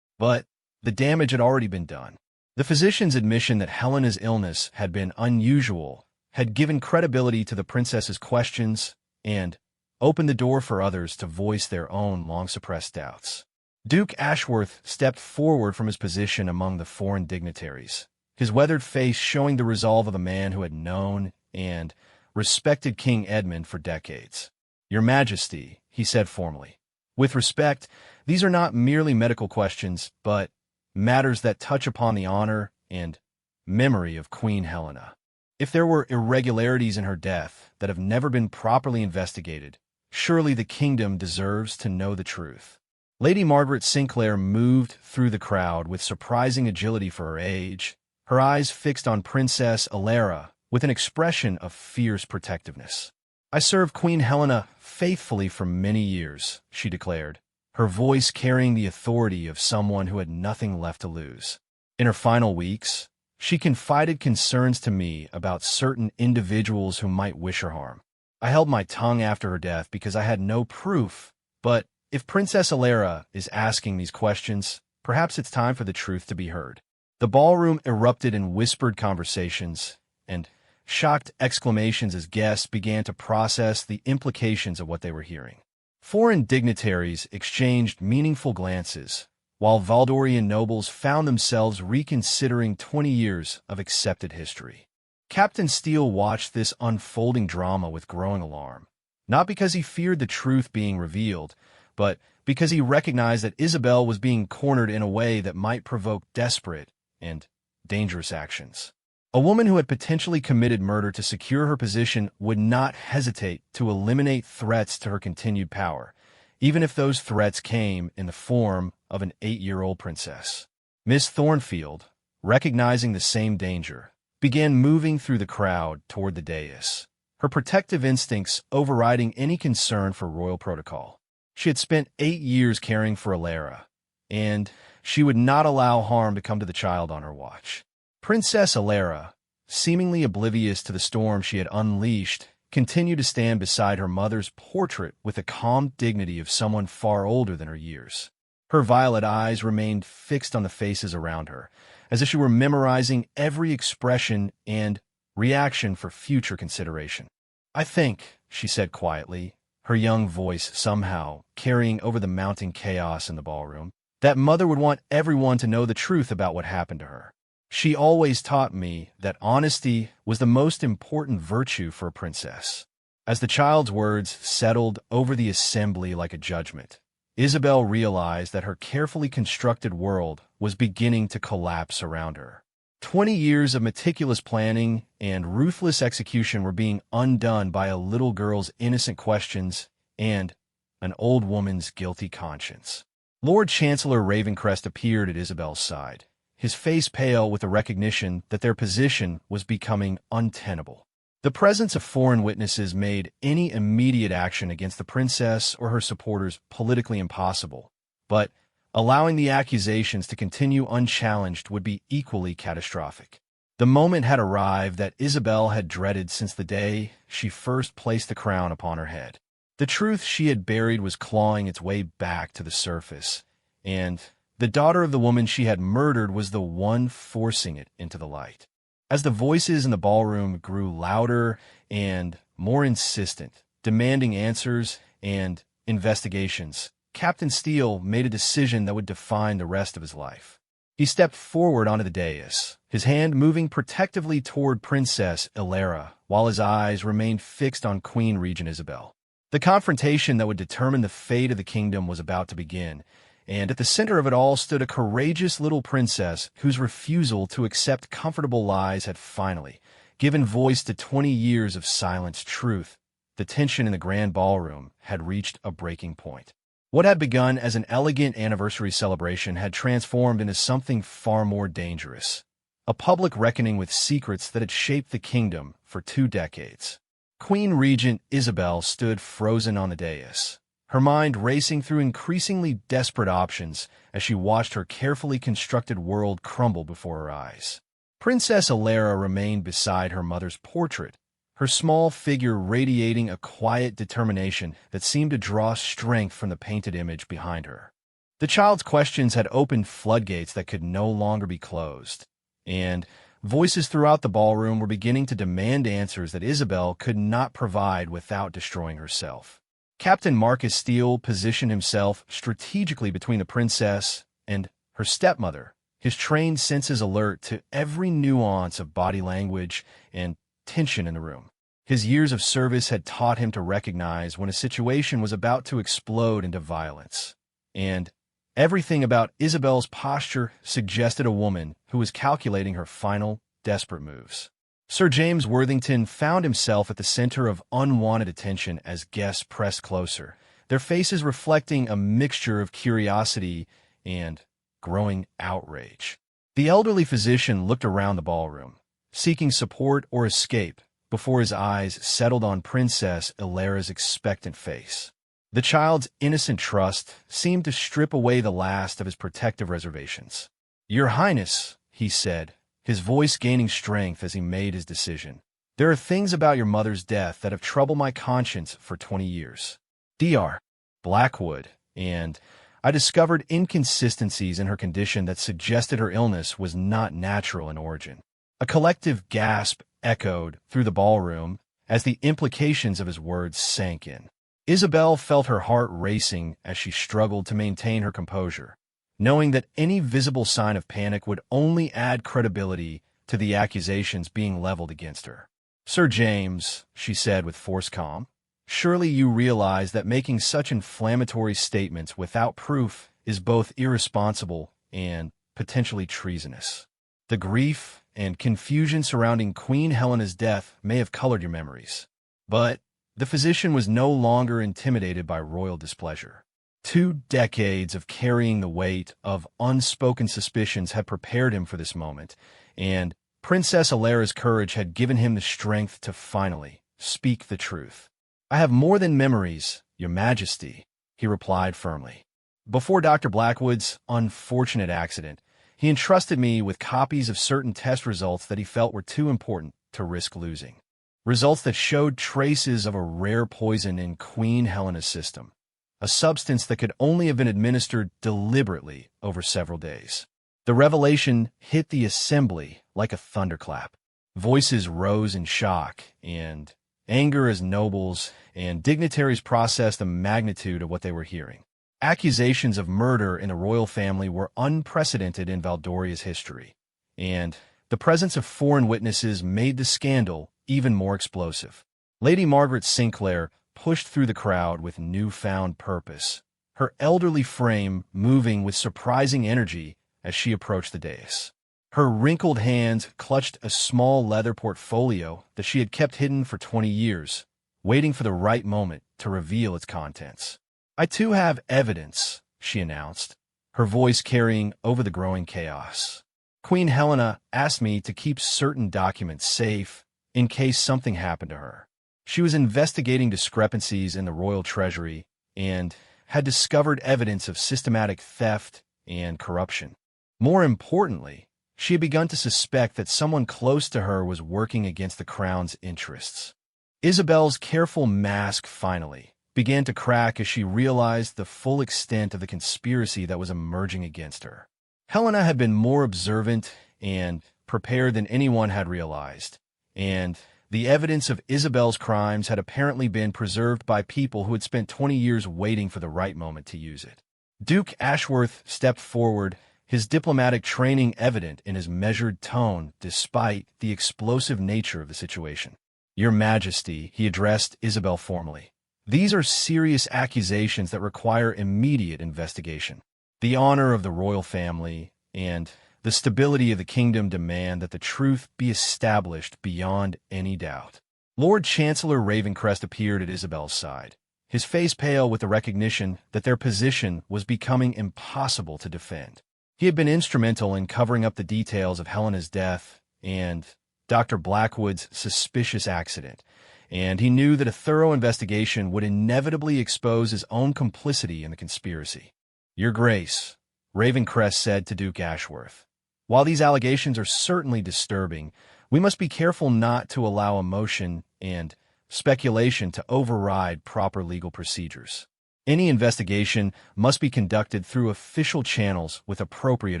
But the damage had already been done. The physician's admission that Helena's illness had been unusual had given credibility to the princess's questions and opened the door for others to voice their own long-suppressed doubts. Duke Ashworth stepped forward from his position among the foreign dignitaries, his weathered face showing the resolve of a man who had known and respected King Edmund for decades. "Your Majesty," he said formally, "with respect, these are not merely medical questions, but matters that touch upon the honor and memory of Queen Helena." If there were irregularities in her death that have never been properly investigated, surely the kingdom deserves to know the truth. Lady Margaret Sinclair moved through the crowd with surprising agility for her age, her eyes fixed on Princess Alara with an expression of fierce protectiveness. "I served Queen Helena faithfully for many years," she declared, her voice carrying the authority of someone who had nothing left to lose. In her final weeks, she confided concerns to me about certain individuals who might wish her harm. I held my tongue after her death because I had no proof, but if Princess Alara is asking these questions, perhaps it's time for the truth to be heard. The ballroom erupted in whispered conversations and shocked exclamations as guests began to process the implications of what they were hearing. Foreign dignitaries exchanged meaningful glances, while Valdorian nobles found themselves reconsidering 20 years of accepted history. Captain Steele watched this unfolding drama with growing alarm, not because he feared the truth being revealed, but because he recognized that Isabel was being cornered in a way that might provoke desperate and dangerous actions. A woman who had potentially committed murder to secure her position would not hesitate to eliminate threats to her continued power, even if those threats came in the form of an 8-year-old princess. Miss Thornfield, recognizing the same danger, began moving through the crowd toward the dais, her protective instincts overriding any concern for royal protocol. She had spent 8 years caring for Alara, and she would not allow harm to come to the child on her watch. Princess Alara, seemingly oblivious to the storm she had unleashed, continued to stand beside her mother's portrait with the calm dignity of someone far older than her years. Her violet eyes remained fixed on the faces around her, as if she were memorizing every expression and reaction for future consideration. "I think," she said quietly, her young voice somehow carrying over the mounting chaos in the ballroom, "that Mother would want everyone to know the truth about what happened to her. She always taught me that honesty was the most important virtue for a princess." As the child's words settled over the assembly like a judgment, Isabel realized that her carefully constructed world was beginning to collapse around her. 20 years of meticulous planning and ruthless execution were being undone by a little girl's innocent questions and an old woman's guilty conscience. Lord Chancellor Ravencrest appeared at Isabel's side, his face pale with the recognition that their position was becoming untenable. The presence of foreign witnesses made any immediate action against the princess or her supporters politically impossible, but allowing the accusations to continue unchallenged would be equally catastrophic. The moment had arrived that Isabel had dreaded since the day she first placed the crown upon her head. The truth she had buried was clawing its way back to the surface, and the daughter of the woman she had murdered was the one forcing it into the light. As the voices in the ballroom grew louder and more insistent, demanding answers and investigations, Captain Steele made a decision that would define the rest of his life. He stepped forward onto the dais, his hand moving protectively toward Princess Alara, while his eyes remained fixed on Queen Regent Isabel. The confrontation that would determine the fate of the kingdom was about to begin, and at the center of it all stood a courageous little princess whose refusal to accept comfortable lies had finally given voice to 20 years of silenced truth. The tension in the grand ballroom had reached a breaking point. What had begun as an elegant anniversary celebration had transformed into something far more dangerous, a public reckoning with secrets that had shaped the kingdom for 2 decades. Queen Regent Isabel stood frozen on the dais, her mind racing through increasingly desperate options as she watched her carefully constructed world crumble before her eyes. Princess Alara remained beside her mother's portrait, her small figure radiating a quiet determination that seemed to draw strength from the painted image behind her. The child's questions had opened floodgates that could no longer be closed, and voices throughout the ballroom were beginning to demand answers that Isabel could not provide without destroying herself. Captain Marcus Steele positioned himself strategically between the princess and her stepmother, his trained senses alert to every nuance of body language and tension in the room. His years of service had taught him to recognize when a situation was about to explode into violence, and everything about Isabel's posture suggested a woman who was calculating her final, desperate moves. Sir James Worthington found himself at the center of unwanted attention as guests pressed closer, their faces reflecting a mixture of curiosity and growing outrage. The elderly physician looked around the ballroom, seeking support or escape, before his eyes settled on Princess Ilara's expectant face. The child's innocent trust seemed to strip away the last of his protective reservations. "Your Highness," he said, his voice gaining strength as he made his decision, "there are things about your mother's death that have troubled my conscience for 20 years. Dr. Blackwood, and I discovered inconsistencies in her condition that suggested her illness was not natural in origin." A collective gasp echoed through the ballroom as the implications of his words sank in. Isabel felt her heart racing as she struggled to maintain her composure, knowing that any visible sign of panic would only add credibility to the accusations being leveled against her. "Sir James," she said with forced calm, "surely you realize that making such inflammatory statements without proof is both irresponsible and potentially treasonous. The grief and confusion surrounding Queen Helena's death may have colored your memories." But the physician was no longer intimidated by royal displeasure. 2 decades of carrying the weight of unspoken suspicions had prepared him for this moment, and Princess Ilara's courage had given him the strength to finally speak the truth. "I have more than memories, Your Majesty," he replied firmly. "Before Dr. Blackwood's unfortunate accident, he entrusted me with copies of certain test results that he felt were too important to risk losing. Results that showed traces of a rare poison in Queen Helena's system, a substance that could only have been administered deliberately over several days." The revelation hit the assembly like a thunderclap. Voices rose in shock and anger as nobles and dignitaries processed the magnitude of what they were hearing. Accusations of murder in the royal family were unprecedented in Valdoria's history, and the presence of foreign witnesses made the scandal even more explosive. Lady Margaret Sinclair pushed through the crowd with newfound purpose, her elderly frame moving with surprising energy as she approached the dais. Her wrinkled hands clutched a small leather portfolio that she had kept hidden for 20 years, waiting for the right moment to reveal its contents. "I too have evidence," she announced, her voice carrying over the growing chaos. "Queen Helena asked me to keep certain documents safe in case something happened to her. She was investigating discrepancies in the royal treasury and had discovered evidence of systematic theft and corruption. More importantly, she had begun to suspect that someone close to her was working against the crown's interests." Isabel's careful mask finally began to crack as she realized the full extent of the conspiracy that was emerging against her. Helena had been more observant and prepared than anyone had realized, and the evidence of Isabel's crimes had apparently been preserved by people who had spent 20 years waiting for the right moment to use it. Duke Ashworth stepped forward, his diplomatic training evident in his measured tone despite the explosive nature of the situation. "Your Majesty," he addressed Isabel formally, "these are serious accusations that require immediate investigation. The honor of the royal family and the stability of the kingdom demand that the truth be established beyond any doubt." Lord Chancellor Ravencrest appeared at Isabel's side, his face pale with the recognition that their position was becoming impossible to defend. He had been instrumental in covering up the details of Helena's death and Dr. Blackwood's suspicious accident, and he knew that a thorough investigation would inevitably expose his own complicity in the conspiracy. "Your Grace," Ravencrest said to Duke Ashworth, "while these allegations are certainly disturbing, we must be careful not to allow emotion and speculation to override proper legal procedures. Any investigation must be conducted through official channels with appropriate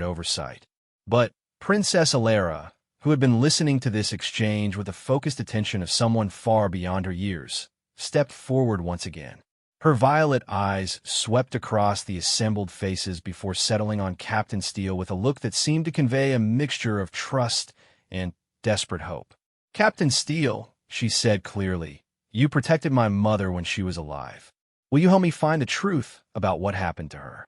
oversight." But Princess Ilara, who had been listening to this exchange with the focused attention of someone far beyond her years, stepped forward once again. Her violet eyes swept across the assembled faces before settling on Captain Steele with a look that seemed to convey a mixture of trust and desperate hope. "Captain Steele," she said clearly, "you protected my mother when she was alive. Will you help me find the truth about what happened to her?"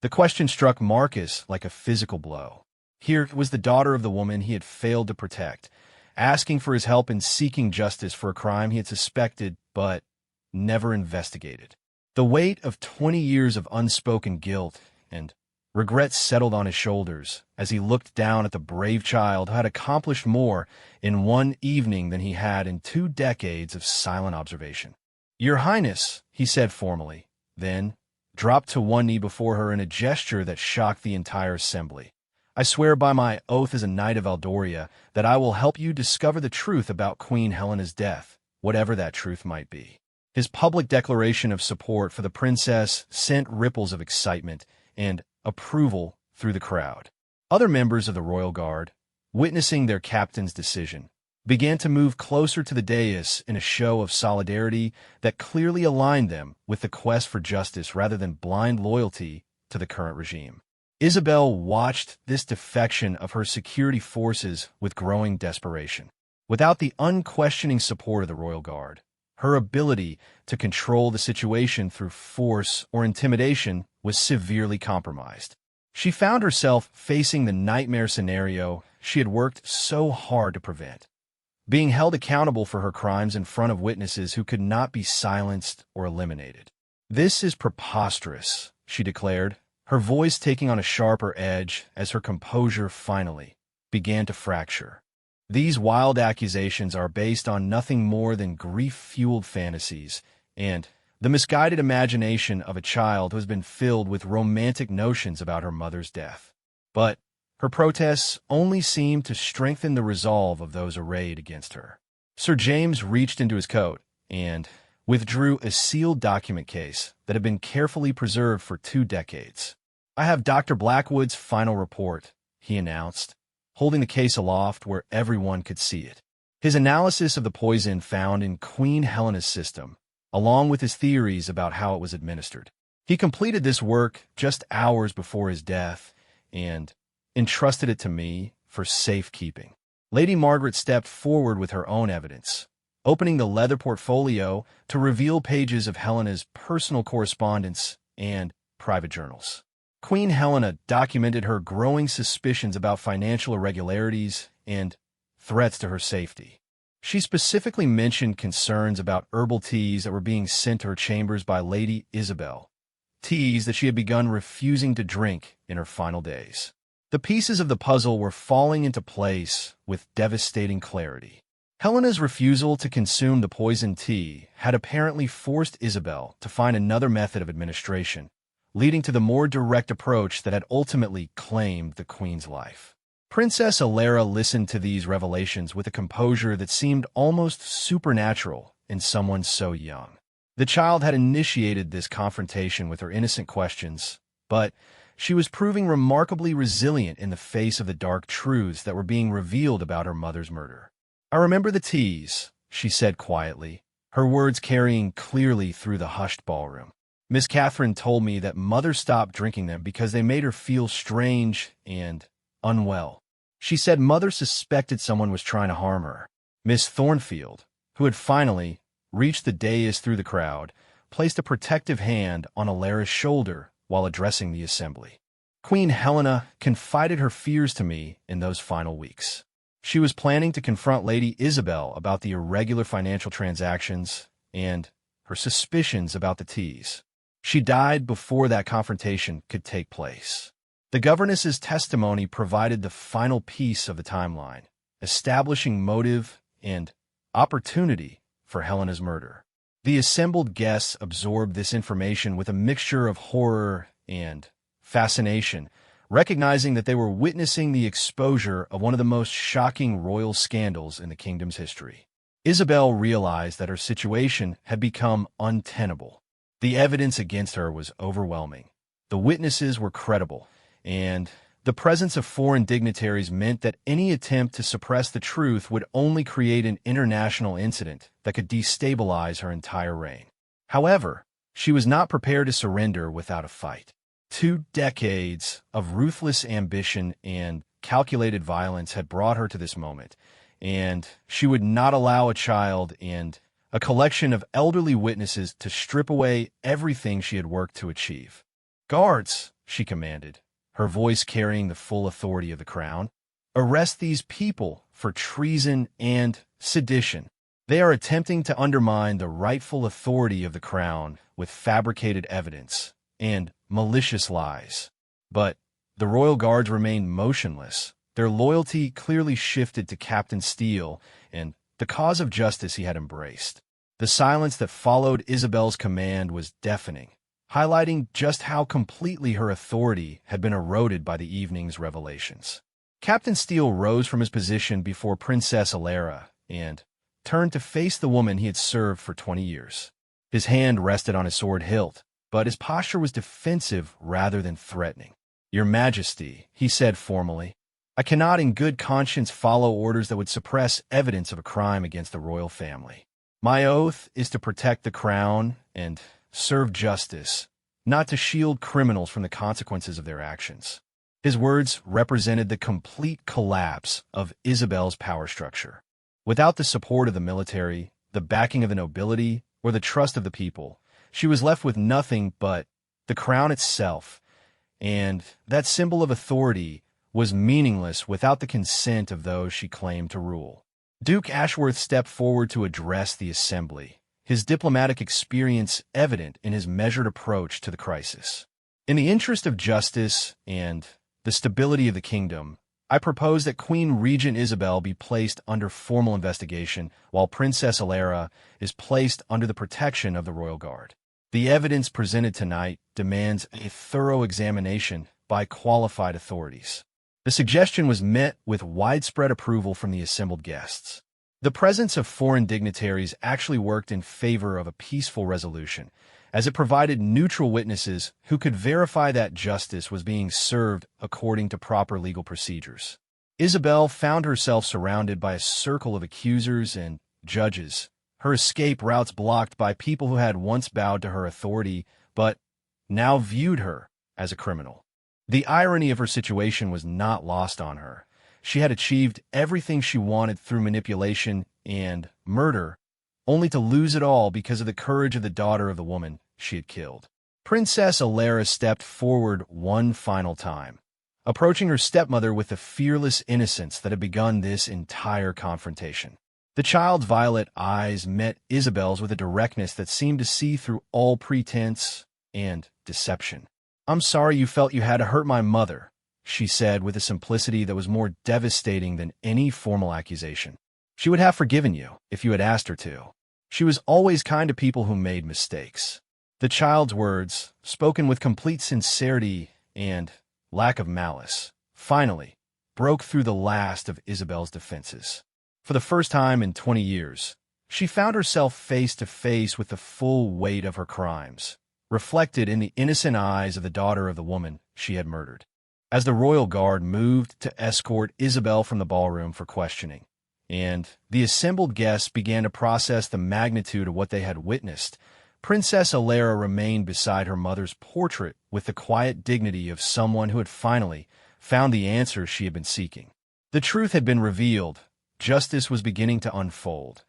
The question struck Marcus like a physical blow. Here was the daughter of the woman he had failed to protect, asking for his help in seeking justice for a crime he had suspected but never investigated. The weight of 20 years of unspoken guilt and regret settled on his shoulders as he looked down at the brave child who had accomplished more in one evening than he had in 2 decades of silent observation. "Your Highness," he said formally, then dropped to one knee before her in a gesture that shocked the entire assembly. "I swear by my oath as a knight of Aldoria that I will help you discover the truth about Queen Helena's death, whatever that truth might be." His public declaration of support for the princess sent ripples of excitement and approval through the crowd. Other members of the royal guard, witnessing their captain's decision, began to move closer to the dais in a show of solidarity that clearly aligned them with the quest for justice rather than blind loyalty to the current regime. Isabel watched this defection of her security forces with growing desperation. Without the unquestioning support of the royal guard, her ability to control the situation through force or intimidation was severely compromised. She found herself facing the nightmare scenario she had worked so hard to prevent, being held accountable for her crimes in front of witnesses who could not be silenced or eliminated. "This is preposterous," she declared, her voice taking on a sharper edge as her composure finally began to fracture. "These wild accusations are based on nothing more than grief-fueled fantasies and the misguided imagination of a child who has been filled with romantic notions about her mother's death." But her protests only seemed to strengthen the resolve of those arrayed against her. Sir James reached into his coat and withdrew a sealed document case that had been carefully preserved for 2 decades. "I have Dr. Blackwood's final report," he announced, holding the case aloft where everyone could see it. His analysis of the poison found in Queen Helena's system, along with his theories about how it was administered. He completed this work just hours before his death and entrusted it to me for safekeeping. Lady Margaret stepped forward with her own evidence, opening the leather portfolio to reveal pages of Helena's personal correspondence and private journals. Queen Helena documented her growing suspicions about financial irregularities and threats to her safety. She specifically mentioned concerns about herbal teas that were being sent to her chambers by Lady Isabel, teas that she had begun refusing to drink in her final days. The pieces of the puzzle were falling into place with devastating clarity. Helena's refusal to consume the poisoned tea had apparently forced Isabel to find another method of administration, leading to the more direct approach that had ultimately claimed the Queen's life. Princess Alara listened to these revelations with a composure that seemed almost supernatural in someone so young. The child had initiated this confrontation with her innocent questions, but she was proving remarkably resilient in the face of the dark truths that were being revealed about her mother's murder. "I remember the teas," she said quietly, her words carrying clearly through the hushed ballroom. "Miss Catherine told me that Mother stopped drinking them because they made her feel strange and unwell. She said Mother suspected someone was trying to harm her." Miss Thornfield, who had finally reached the dais through the crowd, placed a protective hand on Alara's shoulder while addressing the assembly. "Queen Helena confided her fears to me in those final weeks. She was planning to confront Lady Isabel about the irregular financial transactions and her suspicions about the teas. She died before that confrontation could take place." The governess's testimony provided the final piece of the timeline, establishing motive and opportunity for Helena's murder. The assembled guests absorbed this information with a mixture of horror and fascination, recognizing that they were witnessing the exposure of one of the most shocking royal scandals in the kingdom's history. Isabel realized that her situation had become untenable. The evidence against her was overwhelming. The witnesses were credible, and the presence of foreign dignitaries meant that any attempt to suppress the truth would only create an international incident that could destabilize her entire reign. However, she was not prepared to surrender without a fight. 2 decades of ruthless ambition and calculated violence had brought her to this moment, and she would not allow a child and a collection of elderly witnesses to strip away everything she had worked to achieve. "Guards," she commanded, her voice carrying the full authority of the crown, "arrest these people for treason and sedition. They are attempting to undermine the rightful authority of the crown with fabricated evidence and malicious lies. But the royal guards remained motionless. Their loyalty clearly shifted to Captain Steele and the cause of justice he had embraced. The silence that followed Isabel's command was deafening, highlighting just how completely her authority had been eroded by the evening's revelations. Captain Steele rose from his position before Princess Alara and turned to face the woman he had served for 20 years. His hand rested on his sword hilt, but his posture was defensive rather than threatening. "Your Majesty," he said formally, "I cannot in good conscience follow orders that would suppress evidence of a crime against the royal family. My oath is to protect the crown and serve justice, not to shield criminals from the consequences of their actions." His words represented the complete collapse of Isabel's power structure. Without the support of the military, the backing of the nobility, or the trust of the people, she was left with nothing but the crown itself, and that symbol of authority was meaningless without the consent of those she claimed to rule. Duke Ashworth stepped forward to address the assembly, his diplomatic experience evident in his measured approach to the crisis. "In the interest of justice and the stability of the kingdom, I propose that Queen Regent Isabel be placed under formal investigation, while Princess Alara is placed under the protection of the Royal Guard. The evidence presented tonight demands a thorough examination by qualified authorities." The suggestion was met with widespread approval from the assembled guests. The presence of foreign dignitaries actually worked in favor of a peaceful resolution, as it provided neutral witnesses who could verify that justice was being served according to proper legal procedures. Isabel found herself surrounded by a circle of accusers and judges, her escape routes blocked by people who had once bowed to her authority but now viewed her as a criminal. The irony of her situation was not lost on her. She had achieved everything she wanted through manipulation and murder, only to lose it all because of the courage of the daughter of the woman she had killed. Princess Alara stepped forward one final time, approaching her stepmother with the fearless innocence that had begun this entire confrontation. The child's violet eyes met Isabel's with a directness that seemed to see through all pretense and deception. "I'm sorry you felt you had to hurt my mother," she said with a simplicity that was more devastating than any formal accusation. "She would have forgiven you if you had asked her to. She was always kind to people who made mistakes." The child's words, spoken with complete sincerity and lack of malice, finally broke through the last of Isabel's defenses. For the first time in 20 years, she found herself face to face with the full weight of her crimes, reflected in the innocent eyes of the daughter of the woman she had murdered. As the royal guard moved to escort Isabel from the ballroom for questioning, and the assembled guests began to process the magnitude of what they had witnessed, Princess Alara remained beside her mother's portrait with the quiet dignity of someone who had finally found the answers she had been seeking. The truth had been revealed, justice was beginning to unfold,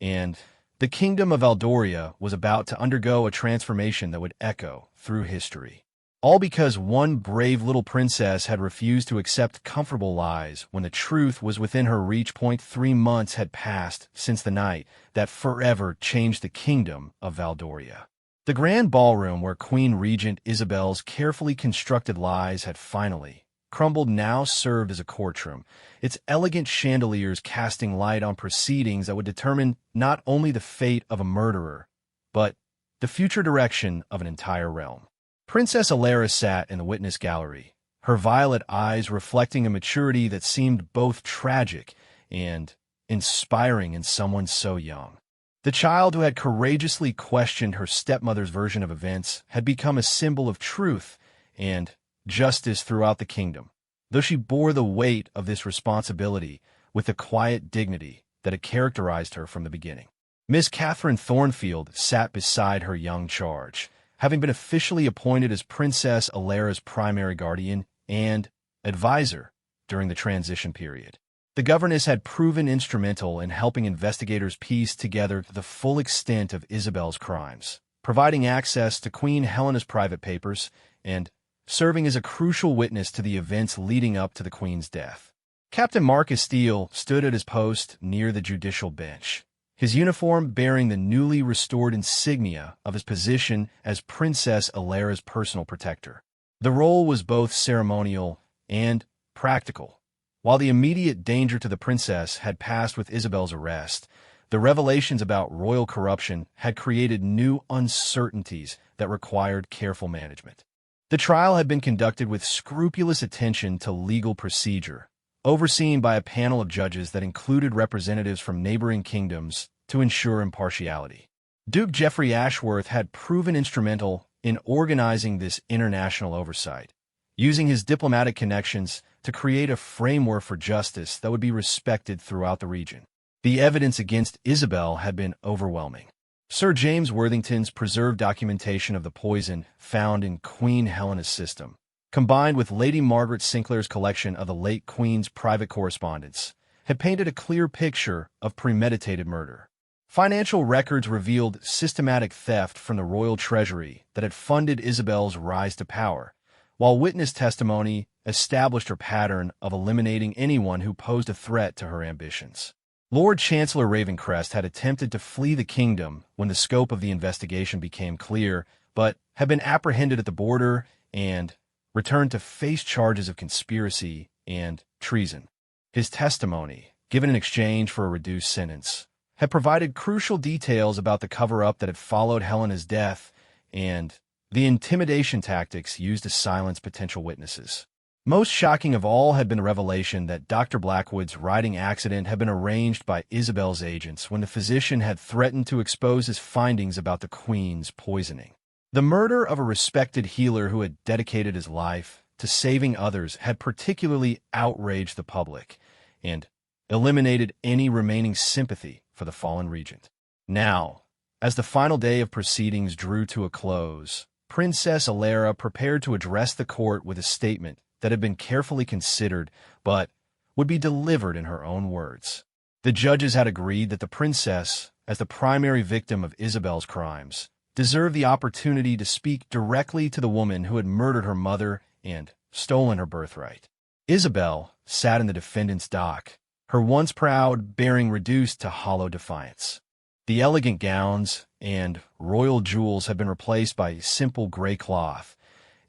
and the kingdom of Valdoria was about to undergo a transformation that would echo through history. All because one brave little princess had refused to accept comfortable lies when the truth was within her reach. 3 months had passed since the night that forever changed the kingdom of Valdoria. The grand ballroom where Queen Regent Isabel's carefully constructed lies had finally crumbled now served as a courtroom, its elegant chandeliers casting light on proceedings that would determine not only the fate of a murderer, but the future direction of an entire realm. Princess Alara sat in the witness gallery, her violet eyes reflecting a maturity that seemed both tragic and inspiring in someone so young. The child who had courageously questioned her stepmother's version of events had become a symbol of truth and justice throughout the kingdom, though she bore the weight of this responsibility with the quiet dignity that had characterized her from the beginning. Miss Catherine Thornfield sat beside her young charge, having been officially appointed as Princess Alara's primary guardian and advisor during the transition period. The governess had proven instrumental in helping investigators piece together the full extent of Isabel's crimes, providing access to Queen Helena's private papers and serving as a crucial witness to the events leading up to the Queen's death. Captain Marcus Steele stood at his post near the judicial bench, his uniform bearing the newly restored insignia of his position as Princess Alera's personal protector. The role was both ceremonial and practical. While the immediate danger to the princess had passed with Isabel's arrest, the revelations about royal corruption had created new uncertainties that required careful management. The trial had been conducted with scrupulous attention to legal procedure, overseen by a panel of judges that included representatives from neighboring kingdoms to ensure impartiality. Duke Geoffrey Ashworth had proven instrumental in organizing this international oversight, using his diplomatic connections to create a framework for justice that would be respected throughout the region. The evidence against Isabel had been overwhelming. Sir James Worthington's preserved documentation of the poison found in Queen Helena's system, combined with Lady Margaret Sinclair's collection of the late Queen's private correspondence, had painted a clear picture of premeditated murder. Financial records revealed systematic theft from the royal treasury that had funded Isabel's rise to power, while witness testimony established her pattern of eliminating anyone who posed a threat to her ambitions. Lord Chancellor Ravencrest had attempted to flee the kingdom when the scope of the investigation became clear, but had been apprehended at the border and returned to face charges of conspiracy and treason. His testimony, given in exchange for a reduced sentence, had provided crucial details about the cover-up that had followed Helena's death and the intimidation tactics used to silence potential witnesses. Most shocking of all had been the revelation that Dr. Blackwood's riding accident had been arranged by Isabel's agents when the physician had threatened to expose his findings about the Queen's poisoning. The murder of a respected healer who had dedicated his life to saving others had particularly outraged the public and eliminated any remaining sympathy for the fallen regent. Now, as the final day of proceedings drew to a close, Princess Alera prepared to address the court with a statement that had been carefully considered but would be delivered in her own words. The judges had agreed that the princess, as the primary victim of Isabel's crimes, deserved the opportunity to speak directly to the woman who had murdered her mother and stolen her birthright. Isabel sat in the defendant's dock, her once proud bearing reduced to hollow defiance. The elegant gowns and royal jewels had been replaced by simple gray cloth,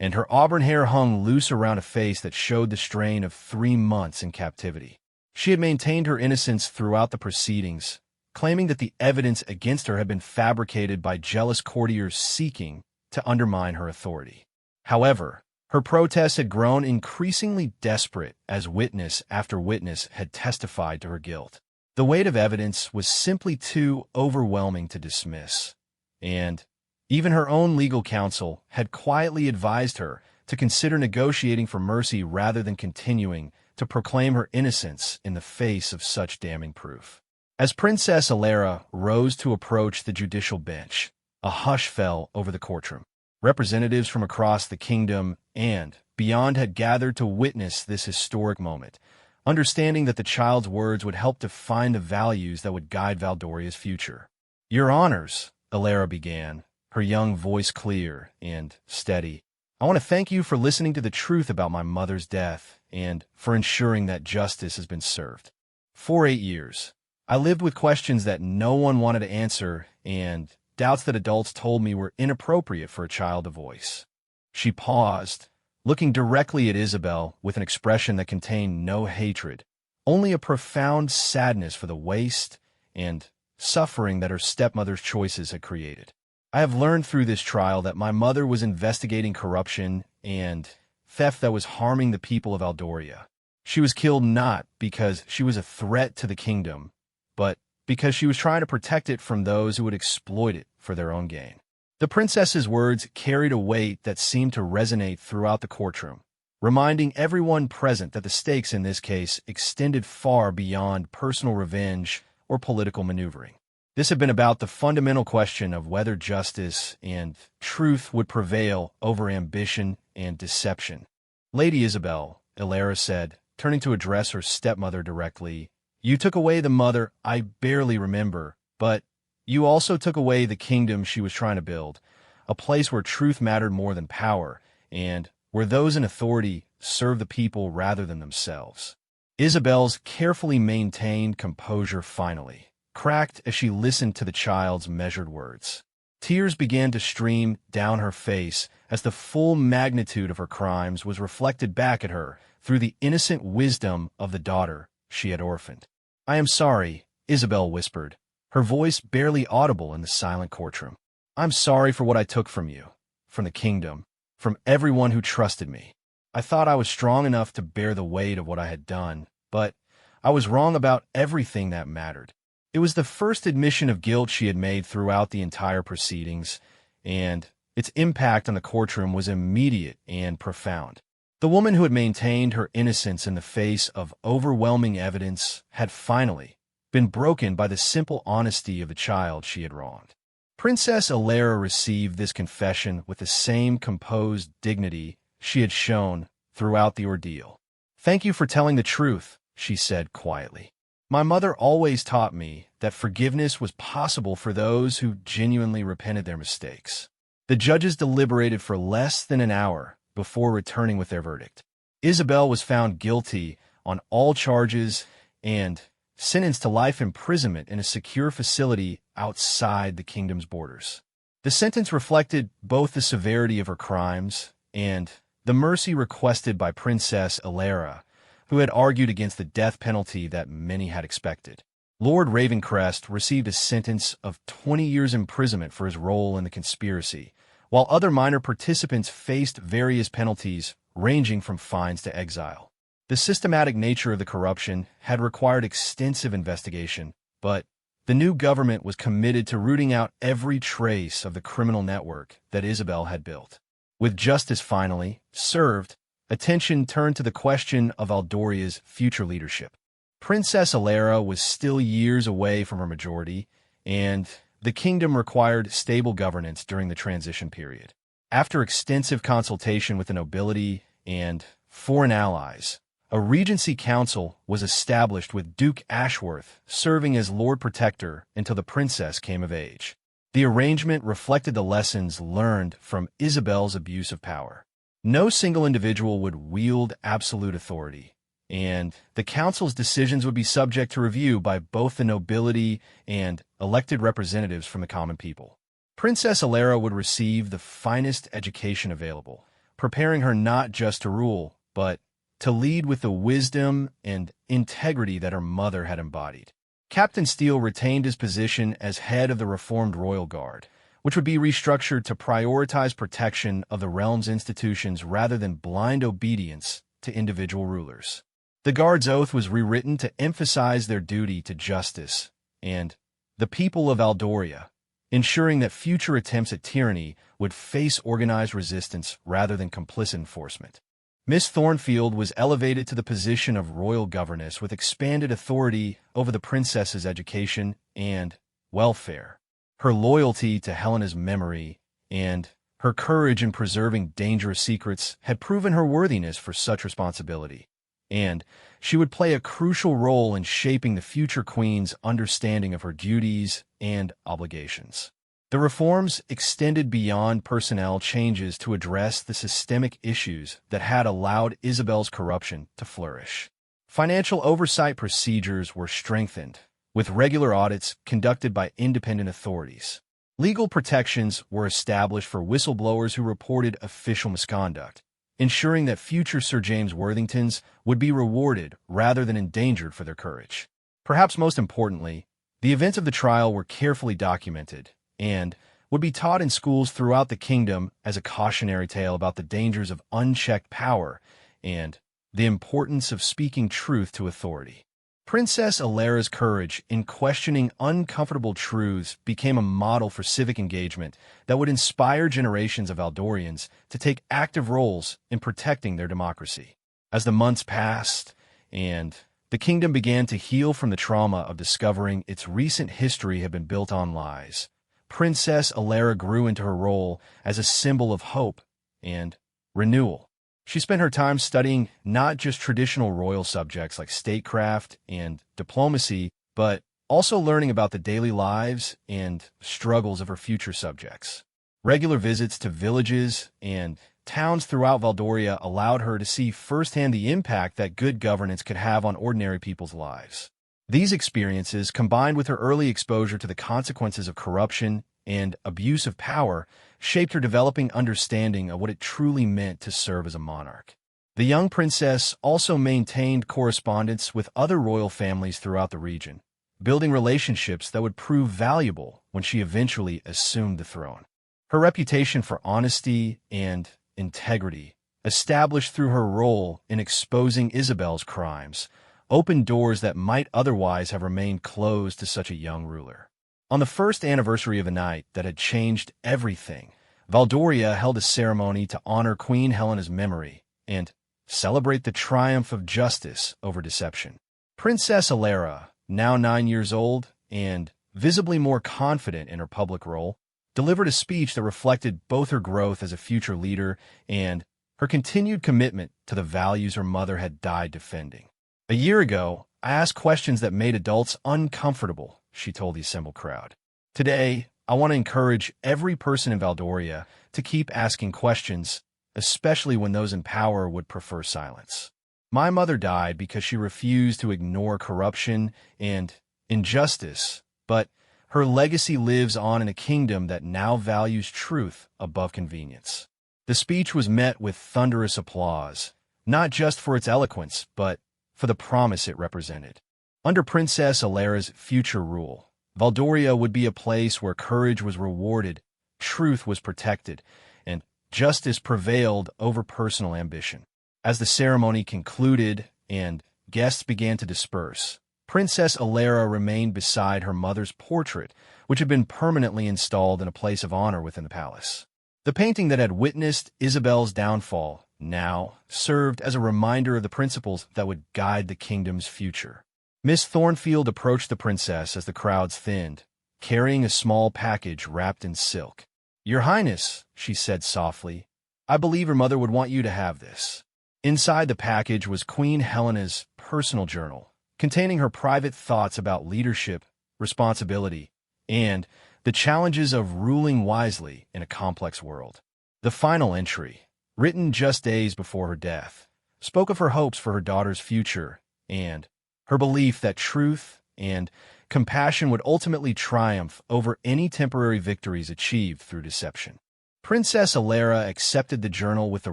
and her auburn hair hung loose around a face that showed the strain of 3 months in captivity. She had maintained her innocence throughout the proceedings, claiming that the evidence against her had been fabricated by jealous courtiers seeking to undermine her authority. However, her protests had grown increasingly desperate as witness after witness had testified to her guilt. The weight of evidence was simply too overwhelming to dismiss, and even her own legal counsel had quietly advised her to consider negotiating for mercy rather than continuing to proclaim her innocence in the face of such damning proof. As Princess Alera rose to approach the judicial bench, a hush fell over the courtroom. Representatives from across the kingdom and beyond had gathered to witness this historic moment, understanding that the child's words would help define the values that would guide Valdoria's future. "Your Honors," Alera began, her young voice clear and steady, "I want to thank you for listening to the truth about my mother's death and for ensuring that justice has been served. For 8 years, I lived with questions that no one wanted to answer and doubts that adults told me were inappropriate for a child to voice." She paused, looking directly at Isabel with an expression that contained no hatred, only a profound sadness for the waste and suffering that her stepmother's choices had created. "I have learned through this trial that my mother was investigating corruption and theft that was harming the people of Aldoria. She was killed not because she was a threat to the kingdom, but because she was trying to protect it from those who would exploit it for their own gain." The princess's words carried a weight that seemed to resonate throughout the courtroom, reminding everyone present that the stakes in this case extended far beyond personal revenge or political maneuvering. This had been about the fundamental question of whether justice and truth would prevail over ambition and deception. "Lady Isabel," Alera said, turning to address her stepmother directly, "you took away the mother I barely remember, but you also took away the kingdom she was trying to build, a place where truth mattered more than power, and where those in authority served the people rather than themselves. Isabel's carefully maintained composure finally cracked as she listened to the child's measured words. Tears began to stream down her face as the full magnitude of her crimes was reflected back at her through the innocent wisdom of the daughter she had orphaned. "I am sorry," Isabel whispered, her voice barely audible in the silent courtroom. "I'm sorry for what I took from you, from the kingdom, from everyone who trusted me. I thought I was strong enough to bear the weight of what I had done, but I was wrong about everything that mattered." It was the first admission of guilt she had made throughout the entire proceedings, and its impact on the courtroom was immediate and profound. The woman who had maintained her innocence in the face of overwhelming evidence had finally been broken by the simple honesty of the child she had wronged. Princess Alara received this confession with the same composed dignity she had shown throughout the ordeal. "Thank you for telling the truth," she said quietly. "My mother always taught me that forgiveness was possible for those who genuinely repented their mistakes." The judges deliberated for less than an hour before returning with their verdict. Isabel was found guilty on all charges and sentenced to life imprisonment in a secure facility outside the kingdom's borders. The sentence reflected both the severity of her crimes and the mercy requested by Princess Alara, who had argued against the death penalty that many had expected. Lord Ravencrest received a sentence of 20 years imprisonment for his role in the conspiracy, while other minor participants faced various penalties ranging from fines to exile. The systematic nature of the corruption had required extensive investigation, but the new government was committed to rooting out every trace of the criminal network that Isabel had built. With justice finally served, attention turned to the question of Aldoria's future leadership. Princess Alara was still years away from her majority, and the kingdom required stable governance during the transition period. After extensive consultation with the nobility and foreign allies, a regency council was established with Duke Ashworth serving as Lord Protector until the princess came of age. The arrangement reflected the lessons learned from Isabel's abuse of power. No single individual would wield absolute authority, and the council's decisions would be subject to review by both the nobility and elected representatives from the common people. Princess Alara would receive the finest education available, preparing her not just to rule, but to lead with the wisdom and integrity that her mother had embodied. Captain Steele retained his position as head of the reformed Royal Guard, which would be restructured to prioritize protection of the realm's institutions rather than blind obedience to individual rulers. The Guard's oath was rewritten to emphasize their duty to justice and the people of Aldoria, ensuring that future attempts at tyranny would face organized resistance rather than complicit enforcement. Miss Thornfield was elevated to the position of royal governess with expanded authority over the princess's education and welfare. Her loyalty to Helena's memory and her courage in preserving dangerous secrets had proven her worthiness for such responsibility, and she would play a crucial role in shaping the future queen's understanding of her duties and obligations. The reforms extended beyond personnel changes to address the systemic issues that had allowed Isabel's corruption to flourish. Financial oversight procedures were strengthened, with regular audits conducted by independent authorities. Legal protections were established for whistleblowers who reported official misconduct, ensuring that future Sir James Worthingtons would be rewarded rather than endangered for their courage. Perhaps most importantly, the events of the trial were carefully documented and would be taught in schools throughout the kingdom as a cautionary tale about the dangers of unchecked power and the importance of speaking truth to authority. Princess Alara's courage in questioning uncomfortable truths became a model for civic engagement that would inspire generations of Aldorians to take active roles in protecting their democracy. As the months passed and the kingdom began to heal from the trauma of discovering its recent history had been built on lies, Princess Alara grew into her role as a symbol of hope and renewal. She spent her time studying not just traditional royal subjects like statecraft and diplomacy, but also learning about the daily lives and struggles of her future subjects. Regular visits to villages and towns throughout Valdoria allowed her to see firsthand the impact that good governance could have on ordinary people's lives. These experiences, combined with her early exposure to the consequences of corruption and abuse of power, shaped her developing understanding of what it truly meant to serve as a monarch. The young princess also maintained correspondence with other royal families throughout the region, building relationships that would prove valuable when she eventually assumed the throne. Her reputation for honesty and integrity, established through her role in exposing Isabel's crimes, opened doors that might otherwise have remained closed to such a young ruler. On the first anniversary of a night that had changed everything, Valdoria held a ceremony to honor Queen Helena's memory and celebrate the triumph of justice over deception. Princess Alara, now 9 years old and visibly more confident in her public role, delivered a speech that reflected both her growth as a future leader and her continued commitment to the values her mother had died defending. "A year ago, I asked questions that made adults uncomfortable," she told the assembled crowd. "Today, I want to encourage every person in Valdoria to keep asking questions, especially when those in power would prefer silence. My mother died because she refused to ignore corruption and injustice, but her legacy lives on in a kingdom that now values truth above convenience." The speech was met with thunderous applause, not just for its eloquence, but for the promise it represented. Under Princess Alara's future rule, Valdoria would be a place where courage was rewarded, truth was protected, and justice prevailed over personal ambition. As the ceremony concluded and guests began to disperse, Princess Alara remained beside her mother's portrait, which had been permanently installed in a place of honor within the palace. The painting that had witnessed Isabel's downfall now served as a reminder of the principles that would guide the kingdom's future. Miss Thornfield approached the princess as the crowds thinned, carrying a small package wrapped in silk. "Your Highness," she said softly, "I believe your mother would want you to have this." Inside the package was Queen Helena's personal journal, containing her private thoughts about leadership, responsibility, and the challenges of ruling wisely in a complex world. The final entry, written just days before her death, spoke of her hopes for her daughter's future and her belief that truth and compassion would ultimately triumph over any temporary victories achieved through deception. Princess Alara accepted the journal with the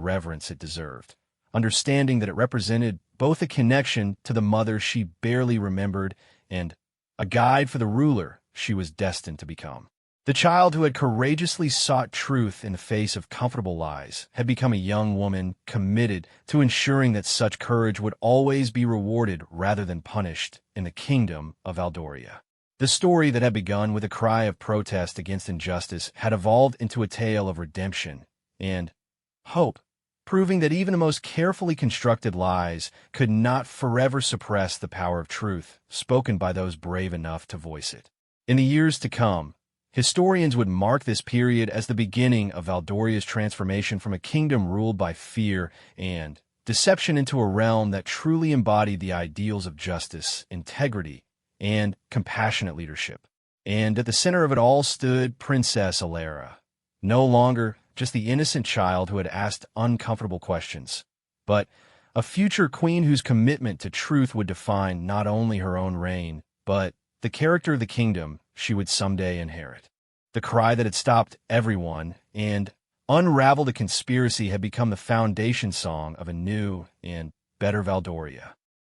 reverence it deserved, understanding that it represented both a connection to the mother she barely remembered and a guide for the ruler she was destined to become. The child who had courageously sought truth in the face of comfortable lies had become a young woman committed to ensuring that such courage would always be rewarded rather than punished in the kingdom of Valdoria. The story that had begun with a cry of protest against injustice had evolved into a tale of redemption and hope, proving that even the most carefully constructed lies could not forever suppress the power of truth spoken by those brave enough to voice it. In the years to come, historians would mark this period as the beginning of Valdoria's transformation from a kingdom ruled by fear and deception into a realm that truly embodied the ideals of justice, integrity, and compassionate leadership. And at the center of it all stood Princess Alara, no longer just the innocent child who had asked uncomfortable questions, but a future queen whose commitment to truth would define not only her own reign, but the character of the kingdom she would someday inherit. The cry that had stopped everyone and unraveled a conspiracy had become the foundation song of a new and better Valdoria.